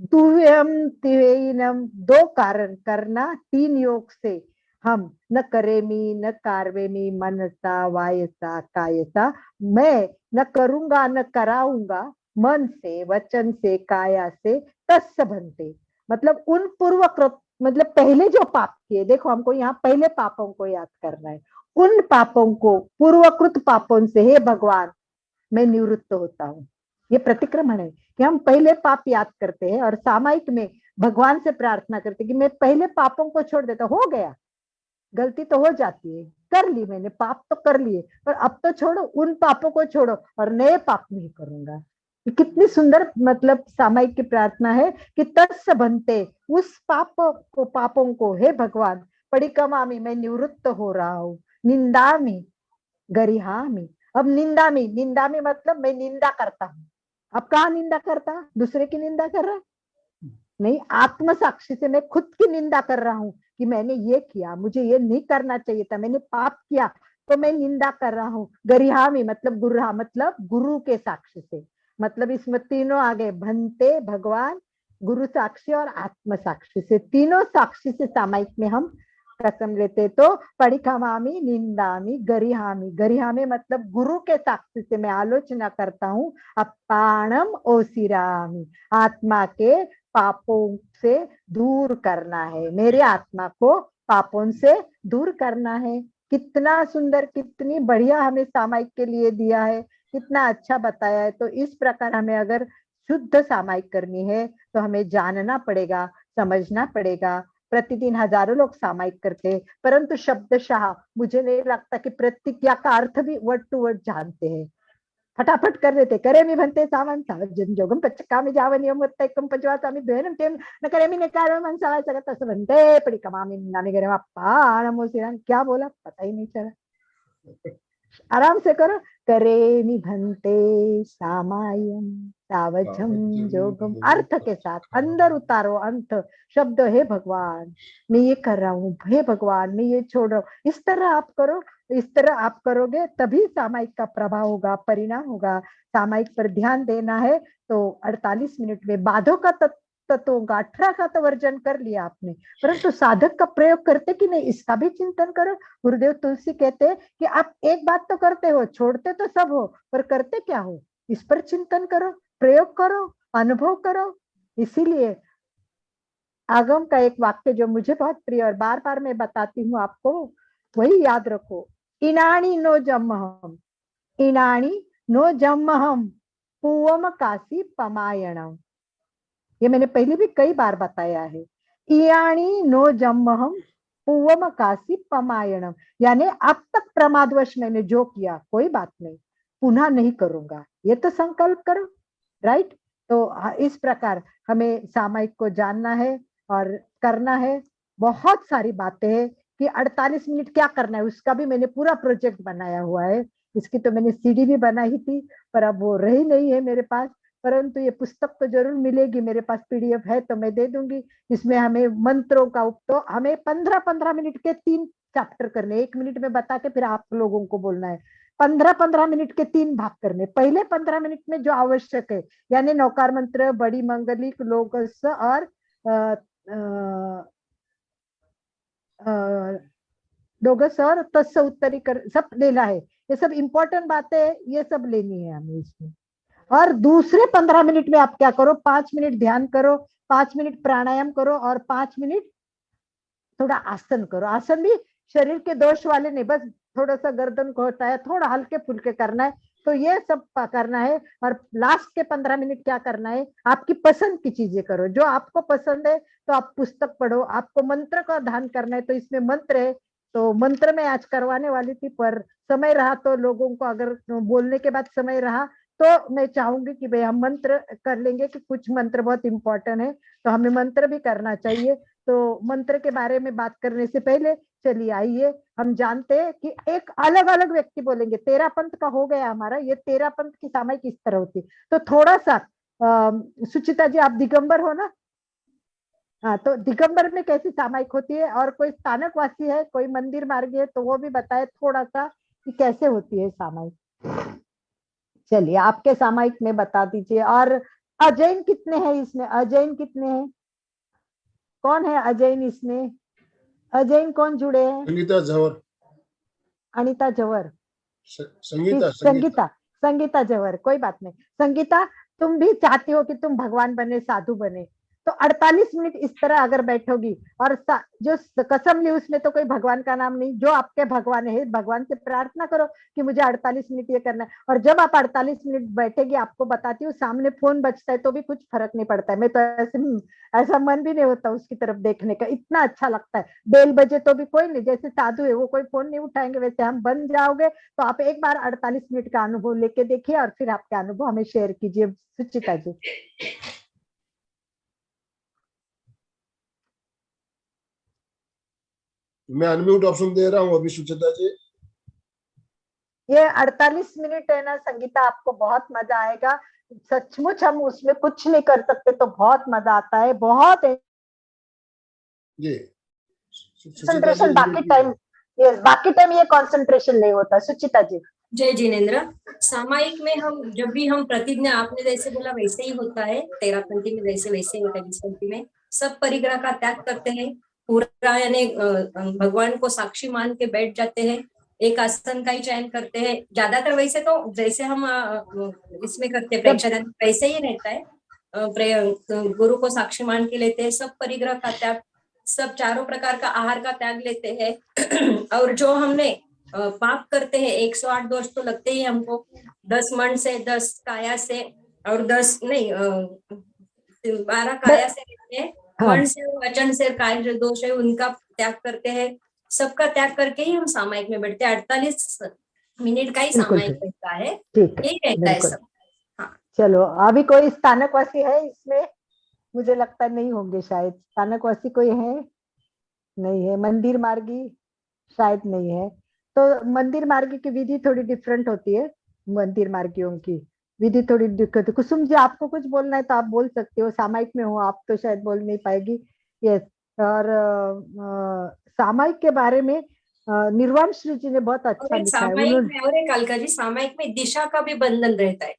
दुव्यम तिवेनम, 2 कारण करना 3 योग से हम न करेमी न कार्वेमी मनसा वायसा कायसा, मैं न करूंगा न कराऊंगा, मन से वचन से काया से, तस्य भन्ते, मतलब उन पूर्वकृत, मतलब पहले जो पाप किए, देखो हमको यहाँ पहले पापों को याद करना है, उन पापों को, पूर्वकृत पापों से हे भगवान मैं निवृत्त होता हूँ। ये प्रतिक्रमण है कि हम पहले पाप याद करते हैं, और सामायिक में भगवान से प्रार्थना करते कि मैं पहले पापों को छोड़ देता, हो गया, गलती तो हो जाती है, कर ली मैंने, पाप तो कर लिए, पर अब तो छोड़ो, उन पापों को छोड़ो और नए पाप नहीं करूंगा। ये कितनी सुंदर मतलब सामायिक की प्रार्थना है कि तत्स बनते, उस पापों को हे भगवान परिकमामी, मैं निवृत्त हो रहा हूँ, निंदामी गरिहामी। अब निंदामी मतलब मैं निंदा करता हूँ। अब कहाँ निंदा करता, दूसरे की निंदा कर रहा नहीं, आत्म साक्षी से मैं खुद की निंदा कर रहा हूँ कि मैंने ये किया, मुझे ये नहीं करना चाहिए था, मैंने पाप किया, तो मैं निंदा कर रहा हूँ। गरिहामी मतलब गुर्हा, मतलब गुरु के साक्षी से, मतलब इसमें तीनों आ गए, भंते भगवान, गुरु साक्षी और आत्म साक्षी से, तीनों साक्षी से सामायिक में हम कसम लेते। तो परिखमामी निंदामी गरिहामी, गरिहामी मतलब गुरु के साक्षी से मैं आलोचना करता हूँ। अपाणम ओसिरामी, आत्मा के पापों से दूर करना है, मेरे आत्मा को पापों से दूर करना है। कितना सुंदर, कितनी बढ़िया हमें सामायिक के लिए दिया है, कितना अच्छा बताया है। तो इस प्रकार हमें अगर शुद्ध सामायिक करनी है तो हमें जानना पड़ेगा, समझना पड़ेगा। प्रतिदिन हजारों लोग सामायिक करते हैं, परंतु शब्दशाह मुझे नहीं लगता कि प्रतिज्ञा का अर्थ भी वर्ड टू वर्ड जानते हैं, फटाफट कर देते। करे मी भन्ते सामान सावजन जोगम पचकामी जावनियम वत्तैकम पंचवासामी द्वेनम तेम न करे मी नकार मन सावा सगत तस भन्ते परिकमामी नामी करे अप्पा नमो सिराम, क्या बोला पता ही नहीं चला। आराम से करो, करे मी भन्ते सामायम सावजम जोगम, अर्थ के साथ अंदर उतारो, अंत शब्द, हे भगवान मैं ये कर रहा हूँ, हे भगवान मैं ये छोड़ रहा हूँ, इस तरह आप करो। इस तरह आप करोगे तभी सामायिक का प्रभाव होगा, परिणाम होगा। सामायिक पर ध्यान देना है तो 48 मिनट में बाधों का तत्वों का 18 का तो वर्जन कर लिया आपने, परंतु साधक का प्रयोग करते कि नहीं इसका भी चिंतन करो। गुरुदेव तुलसी कहते हैं कि आप एक बात तो करते हो, छोड़ते तो सब हो, पर करते क्या हो, इस पर चिंतन करो, प्रयोग करो, अनुभव करो। इसीलिए आगम का एक वाक्य जो मुझे बहुत प्रिय और बार बार मैं बताती हूँ आपको, वही याद रखो। इनाणी नो जम्महम, इनाणी नो जम्महम पूवम काशी पमायणम, ये मैंने पहले भी कई बार बताया है। इयाणी नो जम्महम पूवम काशी पमायणम, यानी अब तक प्रमादवश मैंने जो किया कोई बात नहीं, पुनः नहीं करूंगा, ये तो संकल्प करो, राइट। तो इस प्रकार हमें सामायिक को जानना है और करना है। बहुत सारी बातें हैं कि 48 मिनट क्या करना है, उसका भी मैंने पूरा प्रोजेक्ट बनाया हुआ है। इसकी तो मैंने सीडी भी बनाई थी, पर अब वो रही नहीं है मेरे पास, परंतु ये पुस्तक तो जरूर मिलेगी, मेरे पास पीडीएफ है तो मैं दे दूंगी। इसमें हमें मंत्रों का तो हमें 15-15 मिनट के 3 चैप्टर करने, 1 मिनट में बता के फिर आप लोगों को बोलना है। 15-15 मिनट के 3 भाग करने, पहले 15 मिनट में जो आवश्यक है, यानी नौकार मंत्र, बड़ी मंगलिक, लोकस और लोगस और तत्स उत्तरी कर सब लेना है। ये सब इंपॉर्टेंट बातें, ये सब लेनी है हमें इसमें। और दूसरे 15 मिनट में आप क्या करो, 5 मिनट ध्यान करो, 5 मिनट प्राणायाम करो और 5 मिनट थोड़ा आसन करो। आसन भी शरीर के दोष वाले नहीं, बस थोड़ा सा गर्दन को होता है, थोड़ा हल्के फुल्के करना है, तो ये सब करना है। और लास्ट के 15 मिनट क्या करना है, आपकी पसंद की चीजें करो, जो आपको पसंद है। तो आप पुस्तक पढ़ो, आपको मंत्र का ध्यान करना है तो इसमें मंत्र है, तो मंत्र में आज करवाने वाली थी, पर समय रहा तो लोगों को अगर बोलने के बाद समय रहा तो मैं चाहूंगी कि भाई हम मंत्र कर लेंगे, कि कुछ मंत्र बहुत इंपॉर्टेंट है तो हमें मंत्र भी करना चाहिए। तो मंत्र के बारे में बात करने से पहले चलिए आइए हम जानते हैं कि एक अलग अलग व्यक्ति बोलेंगे। 13 पंथ का हो गया हमारा, ये 13 पंथ की सामायिक किस तरह होती, तो थोड़ा सा सुचिता जी आप दिगंबर हो ना, हाँ, तो दिगंबर में कैसी सामायिक होती है, और कोई स्थानक वासी है, कोई मंदिर मार्गी है तो वो भी बताए थोड़ा सा कि कैसे होती है सामायिक। चलिए आपके सामायिक में बता दीजिए। और अजैन कितने हैं इसमें, अजैन कितने हैं, कौन है अजैन इसमें, अजैन कौन जुड़े हैं? संगीता झवर, अनिता जवर, संगीता संगीता, संगीता जवर, कोई बात नहीं। संगीता तुम भी चाहती हो कि तुम भगवान बने, साधु बने, तो 48 मिनट इस तरह अगर बैठोगी, और जो कसम ली उसमें तो कोई भगवान का नाम नहीं, जो आपके भगवान है, भगवान से प्रार्थना करो कि मुझे 48 मिनट ये करना है। और जब आप 48 मिनट बैठेगी, आपको बताती हूँ, सामने फोन बजता है तो भी कुछ फर्क नहीं पड़ता है। मैं तो ऐसा मन भी नहीं होता उसकी तरफ देखने का, इतना अच्छा लगता है। बेल बजे तो भी कोई नहीं, जैसे साधु है वो कोई फोन नहीं उठाएंगे, वैसे हम बन जाओगे। तो आप एक बार 48 मिनट का अनुभव लेके देखिए और फिर आपके अनुभव हमें शेयर कीजिए, सुचिता जी। मैं अनम्यूट ऑप्शन दे रहा हूँ अभी सुचिता जी। ये 48 मिनट है ना संगीता, आपको बहुत मजा आएगा। सचमुच हम उसमें कुछ नहीं कर सकते तो बहुत मजा आता है, बहुत जी सुचिता जी कंसंट्रेशन। बाकी unmute टाइम, यस, बाकी टाइम ये कंसंट्रेशन नहीं होता। सुचिता जी। जय जिनेन्द्र। सामायिक में हम जब भी हम प्रतिज्ञा, आपने जैसे बोला वैसे ही होता है, 13 पंक्ति में वैसे वैसे ही होता है। 20 पंक्ति में सब परिग्रह का त्याग करते हैं पूरा, यानी भगवान को साक्षी मान के बैठ जाते हैं, एक आसन का ही चयन करते हैं। ज्यादातर वैसे तो जैसे हम इसमें करते हैं प्रेक्षण, वैसे ही रहता है। गुरु को साक्षी मान के लेते हैं, सब परिग्रह का त्याग, सब चारों प्रकार का आहार का त्याग लेते हैं। और जो हमने पाप करते हैं, 108 दोष तो लगते ही हमको, 10 मन से, 10 काया से, और 10 नहीं 12 काया से रहते हैं। हाँ। मन से, वचन से, काय जो दोष है उनका त्याग करते हैं। सबका त्याग करके ही हम सामायिक में बैठते हैं। 48 मिनट का ही बिल्कुल सामायिक ठीक, रहता है, ठीक है, यही रहता है बिल्कुल। सब। हाँ, चलो, अभी कोई स्थानकवासी है इसमें? मुझे लगता नहीं होंगे शायद। स्थानकवासी कोई है? नहीं है। मंदिर मार्गी शायद नहीं है। तो मंदिर मार्गी की विधि थोड़ी डिफरेंट होती है, मंदिर मार्गियों की विधि थोड़ी दिक्कत है। कुसुम जी, आपको कुछ बोलना है तो आप बोल सकते हो, सामायिक में हो आप तो शायद बोल नहीं पाएगी। यस। और सामायिक के बारे में निर्वाण श्री जी ने बहुत अच्छा और एक लिखा है सामायिक उन्होंने। में, और एक अलका जी, सामायिक में दिशा का भी बंधन रहता है,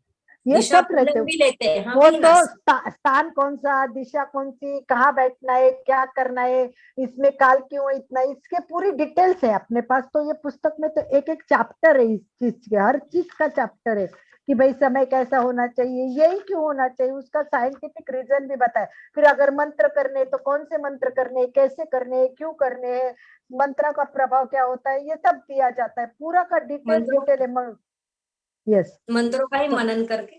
ये दिशा सब रहते, बंधन भी लेते हैं हम वो ही तो ना। स्थान कौन सा, दिशा कौन सी, कहाँ बैठना है, क्या करना है, इसमें काल क्यों इतना, इसके पूरी डिटेल्स है अपने पास। तो ये पुस्तक में तो एक एक चैप्टर है इस चीज के, हर चीज का चैप्टर है कि भाई समय कैसा होना चाहिए, यही क्यों होना चाहिए, उसका साइंटिफिक रीजन भी बताए। फिर अगर मंत्र करने तो कौन से मंत्र करने, कैसे करने, क्यों करने, मंत्र का प्रभाव क्या होता है, ये सब दिया जाता है, पूरा का डिटेल डिटेल है। यस। मंत्रों का ही तो मनन करके।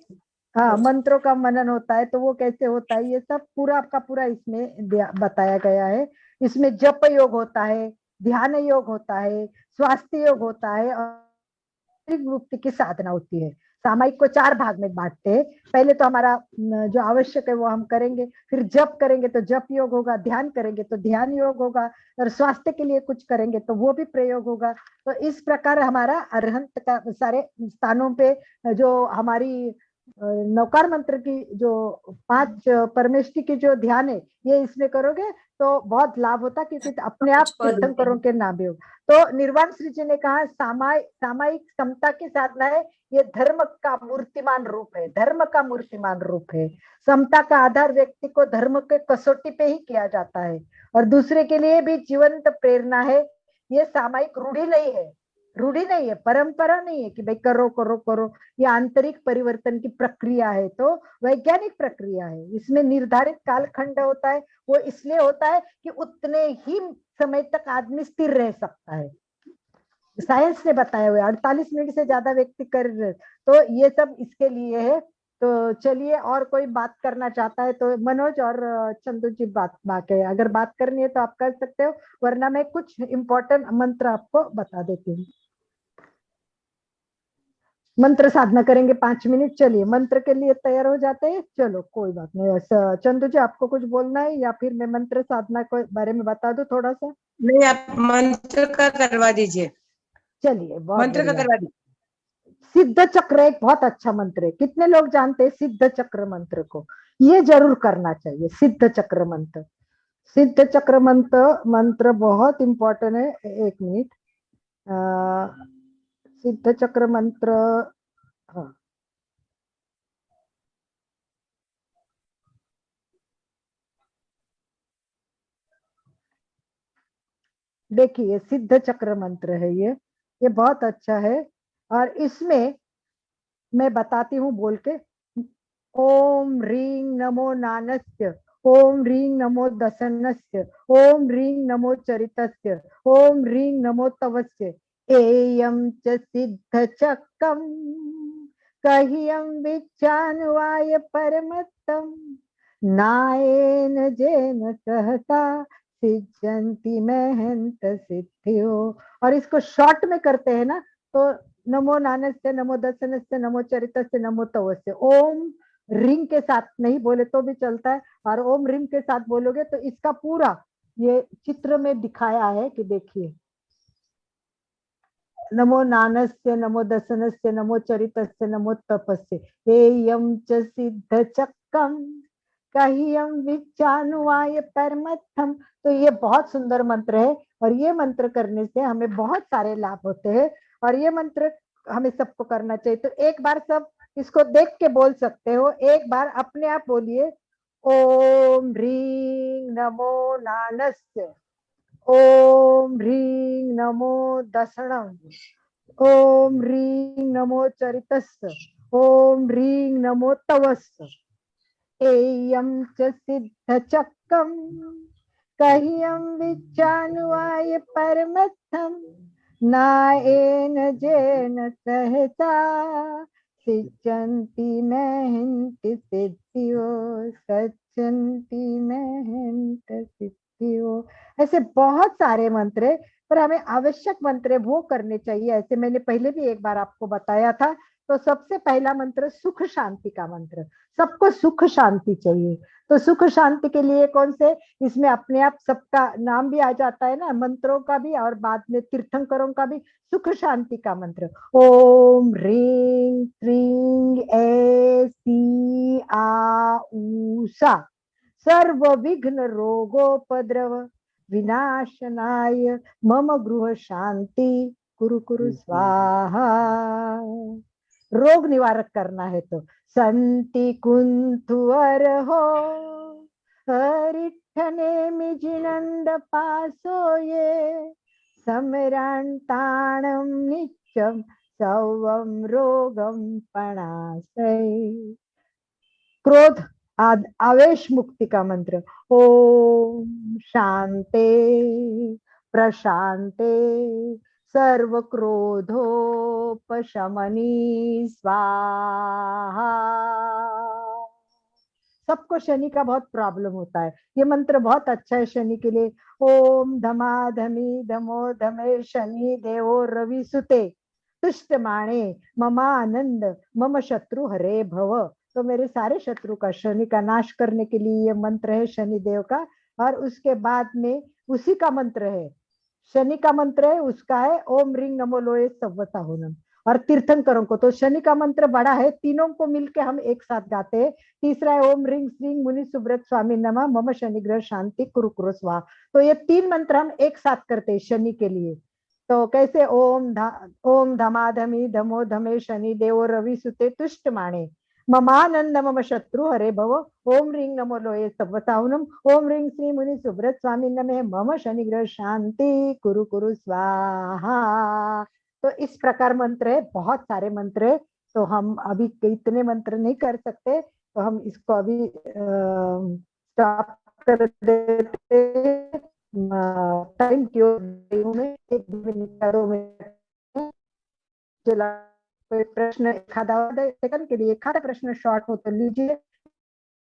हाँ, मंत्रों का मनन होता है तो वो कैसे होता है, ये सब पूरा आपका पूरा इसमें बताया गया है। इसमें जप योग होता है, ध्यान योग होता है, स्वास्थ्य योग होता है, और मुक्ति की साधना होती है। सामायिक को 4 भाग में बांटते हैं। पहले तो हमारा जो आवश्यक है वो हम करेंगे, फिर जप करेंगे तो जप योग होगा, ध्यान करेंगे तो ध्यान योग होगा, और स्वास्थ्य के लिए कुछ करेंगे तो वो भी प्रयोग होगा। तो इस प्रकार हमारा अरहंत का सारे स्थानों पे जो हमारी नौकार मंत्र की जो 5 परमेष्टि की जो ध्यान है, ये इसमें करोगे तो बहुत लाभ होता, क्योंकि अपने आप कुछ पद होते तीर्थंकरों हैं। के नाम भी हो। तो निर्वाण श्री जी ने कहा सामायिक समता की साधना है, ये धर्म का मूर्तिमान रूप है, धर्म का मूर्तिमान रूप है। समता का आधार व्यक्ति को धर्म के कसौटी पे ही किया जाता है, और दूसरे के लिए भी जीवंत प्रेरणा है। ये सामायिक रूढ़ी नहीं है, रूढ़ी नहीं है, परंपरा नहीं है कि भाई करो करो करो। ये आंतरिक परिवर्तन की प्रक्रिया है, तो वैज्ञानिक प्रक्रिया है। इसमें निर्धारित कालखंड होता है, वो इसलिए होता है कि उतने ही समय तक आदमी स्थिर रह सकता है, साइंस ने बताया हुआ है। 48 मिनट से ज्यादा व्यक्ति कर, तो ये सब इसके लिए है। तो चलिए, और कोई बात करना चाहता है तो मनोज और चंदू जी बात बाकी, अगर बात करनी है तो आप कर सकते हो, वरना मैं कुछ इम्पोर्टेंट मंत्र आपको बता देती हूँ। मंत्र साधना करेंगे 5 मिनट। चलिए, मंत्र के लिए तैयार हो जाते हैं। चलो, कोई बात नहीं। चंदू जी, आपको कुछ बोलना है या फिर मैं मंत्र साधना के बारे में बता दूं थोड़ा सा? नहीं, आप मंत्र का करवा दीजिए, चलिए, बहुत मंत्र का बढ़िया। करवा दीजिए। सिद्ध चक्र एक बहुत अच्छा मंत्र है। कितने लोग जानते हैं सिद्ध चक्र मंत्र को? ये जरूर करना चाहिए, सिद्ध चक्र मंत्र। सिद्ध चक्र मंत्र बहुत इंपॉर्टेंट है। 1 मिनट। सिद्ध चक्र मंत्र, हाँ, देखिए, सिद्ध चक्र मंत्र है ये बहुत अच्छा है। और इसमें मैं बताती हूँ बोल के। ओम ह्रीं नमो नानस्य ओम ह्रीं नमो दशनस्य, ओम ह्रीं नमो चरितस्य, ओम ह्रीं नमो तवस्य। एयं च सिद्धचक्रं कह्यं विच्छानुवाय परमत्तम, नायेन जेन कहता सिद्धंति महंत सिद्धियो। और इसको शॉर्ट में करते हैं ना, तो नमो नानस्य, नमो दशनस्य, नमो चरितस्य, नमो तवस्य। ओम रिंग के साथ नहीं बोले तो भी चलता है, और ओम रिंग के साथ बोलोगे तो इसका पूरा ये चित्र में दिखाया है कि देखिए, नमो नानस्य, नमो दशनस्य, नमो चरितस्य, नमो तपस्य। एयं च सिद्धचक्रं कह्यं विच्छानुवाय परमत्थम। तो ये बहुत सुंदर मंत्र है, और ये मंत्र करने से हमें बहुत सारे लाभ होते हैं, और ये मंत्र हमें सबको करना चाहिए। तो एक बार सब इसको देख के बोल सकते हो, एक बार अपने आप बोलिए, ओम ह्रीं नमो नानस्य, ओम ह्रीं नमो दशणं, ओम ह्रीं नमो चरितस्य, ओम ह्रीं नमो तवस्य। एयं च सिद्धचक्रं कह्यं विच्छानुवाय परमत्थम, नायेन जेन सहसा सिद्धंति महन्ति सिद्धियो, सच्चन्ति महन्त सिद्धियो। ऐसे बहुत सारे मंत्र है, पर हमें आवश्यक मंत्र वो करने चाहिए। ऐसे मैंने पहले भी एक बार आपको बताया था। तो सबसे पहला मंत्र सुख शांति का मंत्र, सबको सुख शांति चाहिए। तो सुख शांति के लिए कौन से, इसमें अपने आप सबका नाम भी आ जाता है ना, मंत्रों का भी और बाद में तीर्थंकरों का भी। सुख शांति का मंत्र ओम ह्रीं श्रीं ऐसी आ ऊषा सर्व विघ्न रोगोपद्रव विनाशनाय मम गृह शांति कुरु कुरु स्वाहा। रोग निवारक करना है तो संति कुंथु अरहो हरिठने मिजिनंद पासो ये समरांताणं नित्यं सौवं रोगं पणासै। क्रोध आवेश मुक्ति का मंत्र ओम शांते प्रशांते सर्व क्रोधोपशमनी स्वाहा। सबको शनि का बहुत प्रॉब्लम होता है, ये मंत्र बहुत अच्छा है शनि के लिए। ओम धमाधमी धमो धमे शनि देवो रवि सुते तुष्ट माणे ममानंद मम शत्रु हरे भव। तो मेरे सारे शत्रु का, शनि का नाश करने के लिए ये मंत्र है शनि देव का। और उसके बाद में उसी का मंत्र है, शनि का मंत्र है उसका है ओम ह्रीं नमो लोए सव्वसाहुनम। और तीर्थंकरों को तो शनि का मंत्र बड़ा है, तीनों को मिलके हम एक साथ गाते हैं। तीसरा है ओम ह्रीं श्रीं मुनि सुब्रत स्वामी नमः मम शनि ग्रह शांति कुरु कुरु स्वाहा। तो ये तीन मंत्र हम एक साथ करते हैं शनि के लिए। तो कैसे ओम धमाधमी धमो धमे शनि देवो रवि सुते तुष्ट माणे ममानंद मम शत्रु हरे भव। ओम ह्रीं नमो लोए सव्वसाहुनम, ओम ह्रीं श्री मुनि सुब्रत स्वामी नमः मम शनि ग्रह शांति कुरु कुरु स्वाहा। तो इस प्रकार मंत्र है, बहुत सारे मंत्र है। तो हम अभी इतने मंत्र नहीं कर सकते, तो हम इसको अभी स्टॉप कर देते। टाइम क्यों में 1 मिनट 2 मिनट चला। कोई प्रश्न एखादा सेकंड के लिए एखादा प्रश्न शॉर्ट हो तो लीजिए।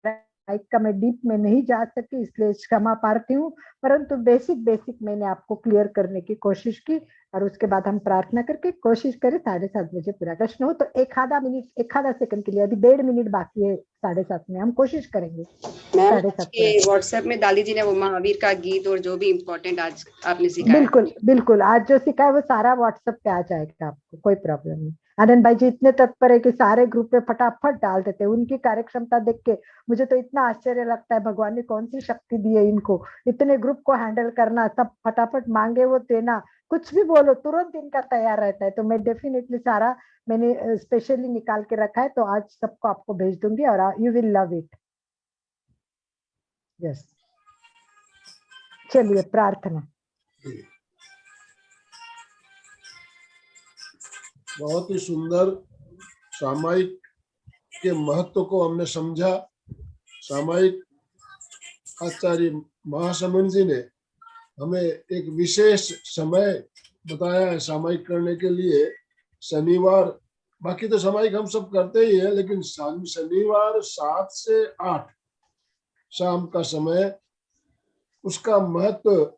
लाइक का मैं डीप में नहीं जा सकी, इसलिए क्षमा पाती हूँ, परंतु बेसिक मैंने आपको क्लियर करने की कोशिश की। और उसके बाद हम प्रार्थना करके कोशिश करें 7:30 बजे पूरा। प्रश्न हो तो एखादा मिनट एखादा सेकंड के लिए, अभी 1.5 मिनट बाकी है 7:30 में, हम कोशिश करेंगे। मैम व्हाट्सएप में डाली जी ने वो महावीर का गीत और जो भी इम्पोर्टेंट आज आपने सिखाया। बिल्कुल बिल्कुल, आज जो सिखाया वो सारा व्हाट्सएप पे आ जाएगा आपको, कोई प्रॉब्लम नहीं। आनंद भाई जी इतने तत्पर है कि सारे ग्रुप पे फटाफट डाल देते हैं। उनकी कार्यक्षमता देख के मुझे तो इतना आश्चर्य लगता है, भगवान ने कौन सी शक्ति दी है इनको, इतने ग्रुप को हैंडल करना, सब फटाफट मांगे वो देना, कुछ भी बोलो तुरंत इनका तैयार रहता है। तो मैं डेफिनेटली सारा मैंने स्पेशली निकाल के रखा है, तो आज सबको आपको भेज दूंगी और you will love it. Yes, चलिए प्रार्थना। बहुत ही सुंदर सामायिक के महत्व को हमने समझा। सामायिक आचार्य महासमुनि जी ने हमें एक विशेष समय बताया है सामायिक करने के लिए। शनिवार, बाकी तो सामायिक हम सब करते ही है, लेकिन शनिवार 7 से 8 शाम का समय, उसका महत्व।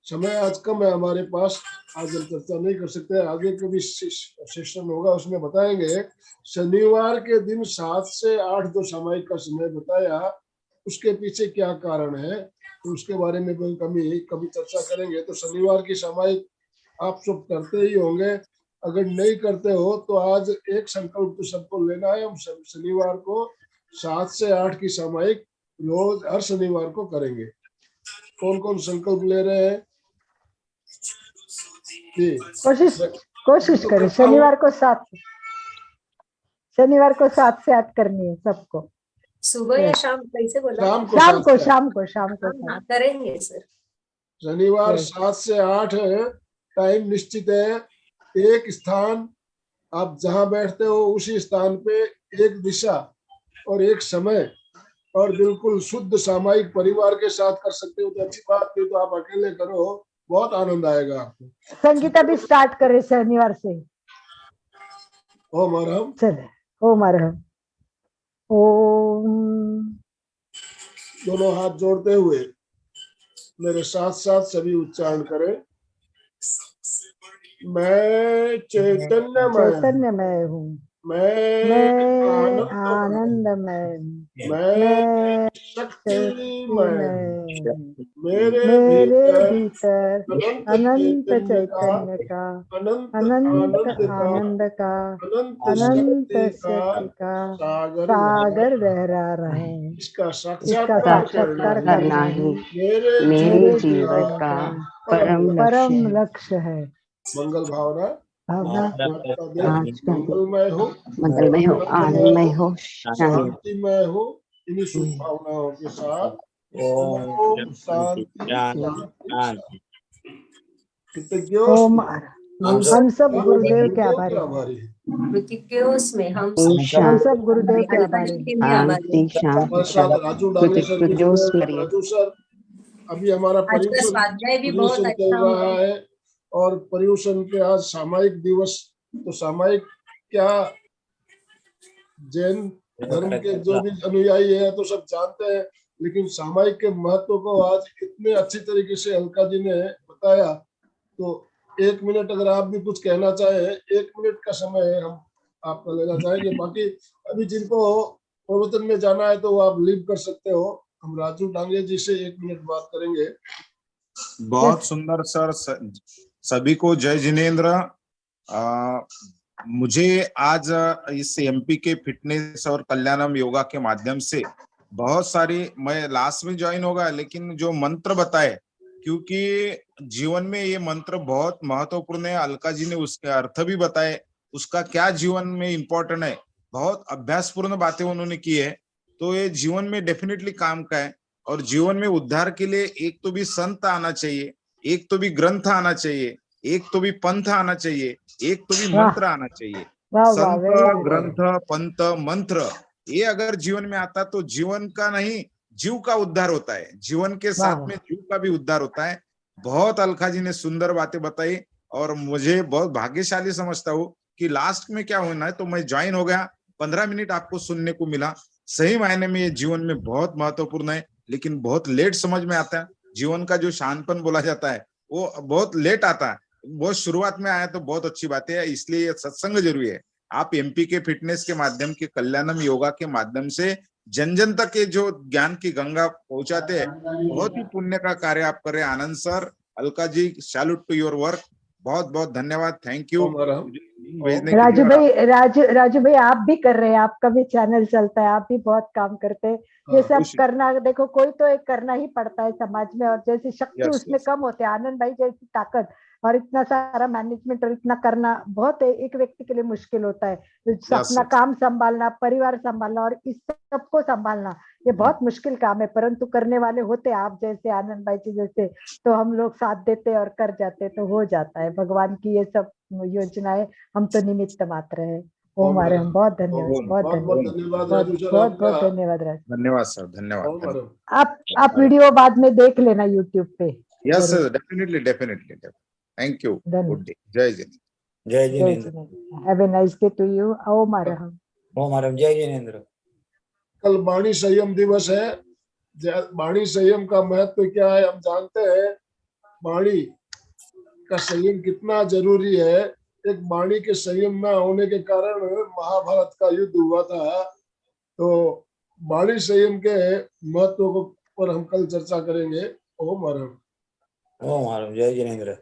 समय आज कम है हमारे पास, आज हम चर्चा नहीं कर सकते, आगे कभी सेशन होगा उसमें बताएंगे। शनिवार के दिन 7 से 8 जो सामायिक का समय बताया, उसके पीछे क्या कारण है, तो उसके बारे में कभी चर्चा करेंगे। तो शनिवार की सामायिक आप सब करते ही होंगे, अगर नहीं करते हो तो आज एक संकल्प तो सबको लेना है, हम शनिवार को 7 से 8 की सामायिक रोज हर शनिवार को करेंगे। कौन कौन संकल्प ले रहे हैं? कोशिश करें शनिवार को 7 से 8 करनी है सबको। सुबह या शाम, कैसे बोला? शाम को हाँ, करेंगे सर। शनिवार 7 से 8 टाइम निश्चित है। एक स्थान, आप जहां बैठते हो उसी स्थान पे एक दिशा और एक समय, और बिल्कुल शुद्ध सामायिक परिवार के साथ कर सकते हो तो अच्छी बात है, तो आप अकेले करो, बहुत आनंद आएगा आपको। संगीता भी स्टार्ट करे शनिवार से। ओम अरहम। चले ओम अरहम। ओम। दोनों हाथ जोड़ते हुए मेरे साथ साथ सभी उच्चारण करें। मैं चैतन्यमय हूँ, मैं आनंदमय हूँ, मैं शक्तिमय हूँ। मेरे भीतर अनंत चैतन्य चैतन्य का, अनंत आनंद का, अनंत शक्ति का सागर लहरा रहा है। इसका साक्षात्कार करना ही मेरे जीवन का परम लक्ष्य है। मंगल भावना मंगलमय मंगलमय हो, आनंदमय हो, शांतिमय हो। इन्हीं शुभ भावनाओं के साथ ओम शांति। ओम। हम सब गुरुदेव के आभारी हैं। कृतिज्ञों में हम हम सब गुरुदेव के आभारी हैं। हमारे साथ राजू डांगे सर भी जुड़े हैं। राजू सर, अभी हमारा आज का स्वाध्याय भी बहुत पर्यूषण अच्छा चल रहा है, और पर्यूषण के आज सामायिक दिवस। तो सामायिक क्या, जैन धर्म के जो भी अनुयायी है तो सब जानते हैं, लेकिन सामायिक के महत्व को आज इतने अच्छी तरीके से अलका जी ने बताया। तो 1 मिनट अगर आप भी कुछ कहना चाहे, 1 मिनट का समय हम आपका लेना चाहेंगे। बाकी अभी जिनको प्रवचन में जाना है तो वो आप लीव कर सकते हो। हम राजू डांगे जी से 1 मिनट बात करेंगे। बहुत सुंदर सर, सभी को जय जिनेन्द्र। मुझे आज इस एमपी के फिटनेस और कल्याणम योगा के माध्यम से बहुत सारी, मैं लास्ट में ज्वाइन होगा, लेकिन जो मंत्र बताए, क्योंकि जीवन में ये मंत्र बहुत महत्वपूर्ण है। अलका जी ने उसके अर्थ भी बताए, उसका क्या जीवन में इम्पोर्टेंट है, बहुत अभ्यासपूर्ण बातें उन्होंने की है। तो ये जीवन में डेफिनेटली काम का है। और जीवन में उद्धार के लिए एक तो भी संत आना चाहिए, एक तो भी ग्रंथ आना चाहिए, एक तो भी पंथ आना चाहिए, एक तो भी मंत्र आना चाहिए। संत, ग्रंथ, पंथ, मंत्र, ये अगर जीवन में आता तो जीवन का नहीं, जीव का उद्धार होता है। जीवन के साथ में जीव का भी उद्धार होता है। बहुत अलका जी ने सुंदर बातें बताई, और मुझे बहुत भाग्यशाली समझता हूँ कि लास्ट में क्या होना है, तो मैं ज्वाइन हो गया, 15 मिनट आपको सुनने को मिला। सही मायने में ये जीवन में बहुत महत्वपूर्ण है, लेकिन बहुत लेट समझ में आता है। जीवन का जो शानपन बोला जाता है वो बहुत लेट आता है, बहुत शुरुआत में आया तो बहुत अच्छी बात है। इसलिए ये सत्संग जरूरी है। आप एमपी के फिटनेस के माध्यम के, कल्याणम योगा के माध्यम से जन जन तक के जो ज्ञान की गंगा पहुंचाते हैं, बहुत ही पुण्य का कार्य आप कर रहे हैं। Anand sir, Alka ji, salute to your work. बहुत बहुत धन्यवाद, थैंक यू। राजू भाई आप भी कर रहे हैं, आपका भी चैनल चलता है, आप भी बहुत काम करते हैं। ये सब करना, देखो कोई तो एक करना ही पड़ता है समाज में, और जैसी शक्ति उसमें कम होती है, आनंद भाई जैसी ताकत और इतना सारा मैनेजमेंट और इतना करना बहुत एक व्यक्ति के लिए मुश्किल होता है। अपना काम संभालना, परिवार संभालना और इस सबको संभालना, ये बहुत मुश्किल काम है, परंतु करने वाले होते आप जैसे, आनंद भाई जी जैसे, तो हम लोग साथ देते और कर जाते तो हो जाता है। भगवान की ये सब योजनाएं, हम तो निमित्त मात्र है। ओम आरहम। बहुत धन्यवाद, ओम। बहुत बहुत बहुत धन्यवाद, धन्यवाद बहुत राजू सर बहुत बहुत आपका। धन्यवाद राज। धन्यवाद सर, धन्यवाद। ओम आरहम। आप वीडियो बाद में देख लेना यूट्यूब पे। यस जरूर। Sir, definitely definitely. Thank you. धन्यवाद। Good day. जय जिनेन्द्र। जय जय Jinendra. Jinendra. Have a nice day to you. ओम आरहम। ओम आरहम। जय जिनेन्द्र। कल वाणी संयम दिवस है। वाणी संयम का महत्व क्या है हम जानते हैं। वाणी का संयम कितना जरूरी है। एक वाणी के संयम न होने के कारण महाभारत का युद्ध हुआ था। तो वाणी संयम के महत्व को पर हम कल चर्चा करेंगे। ओम आरहम। ओम आरहम। जय जिनेन्द्र।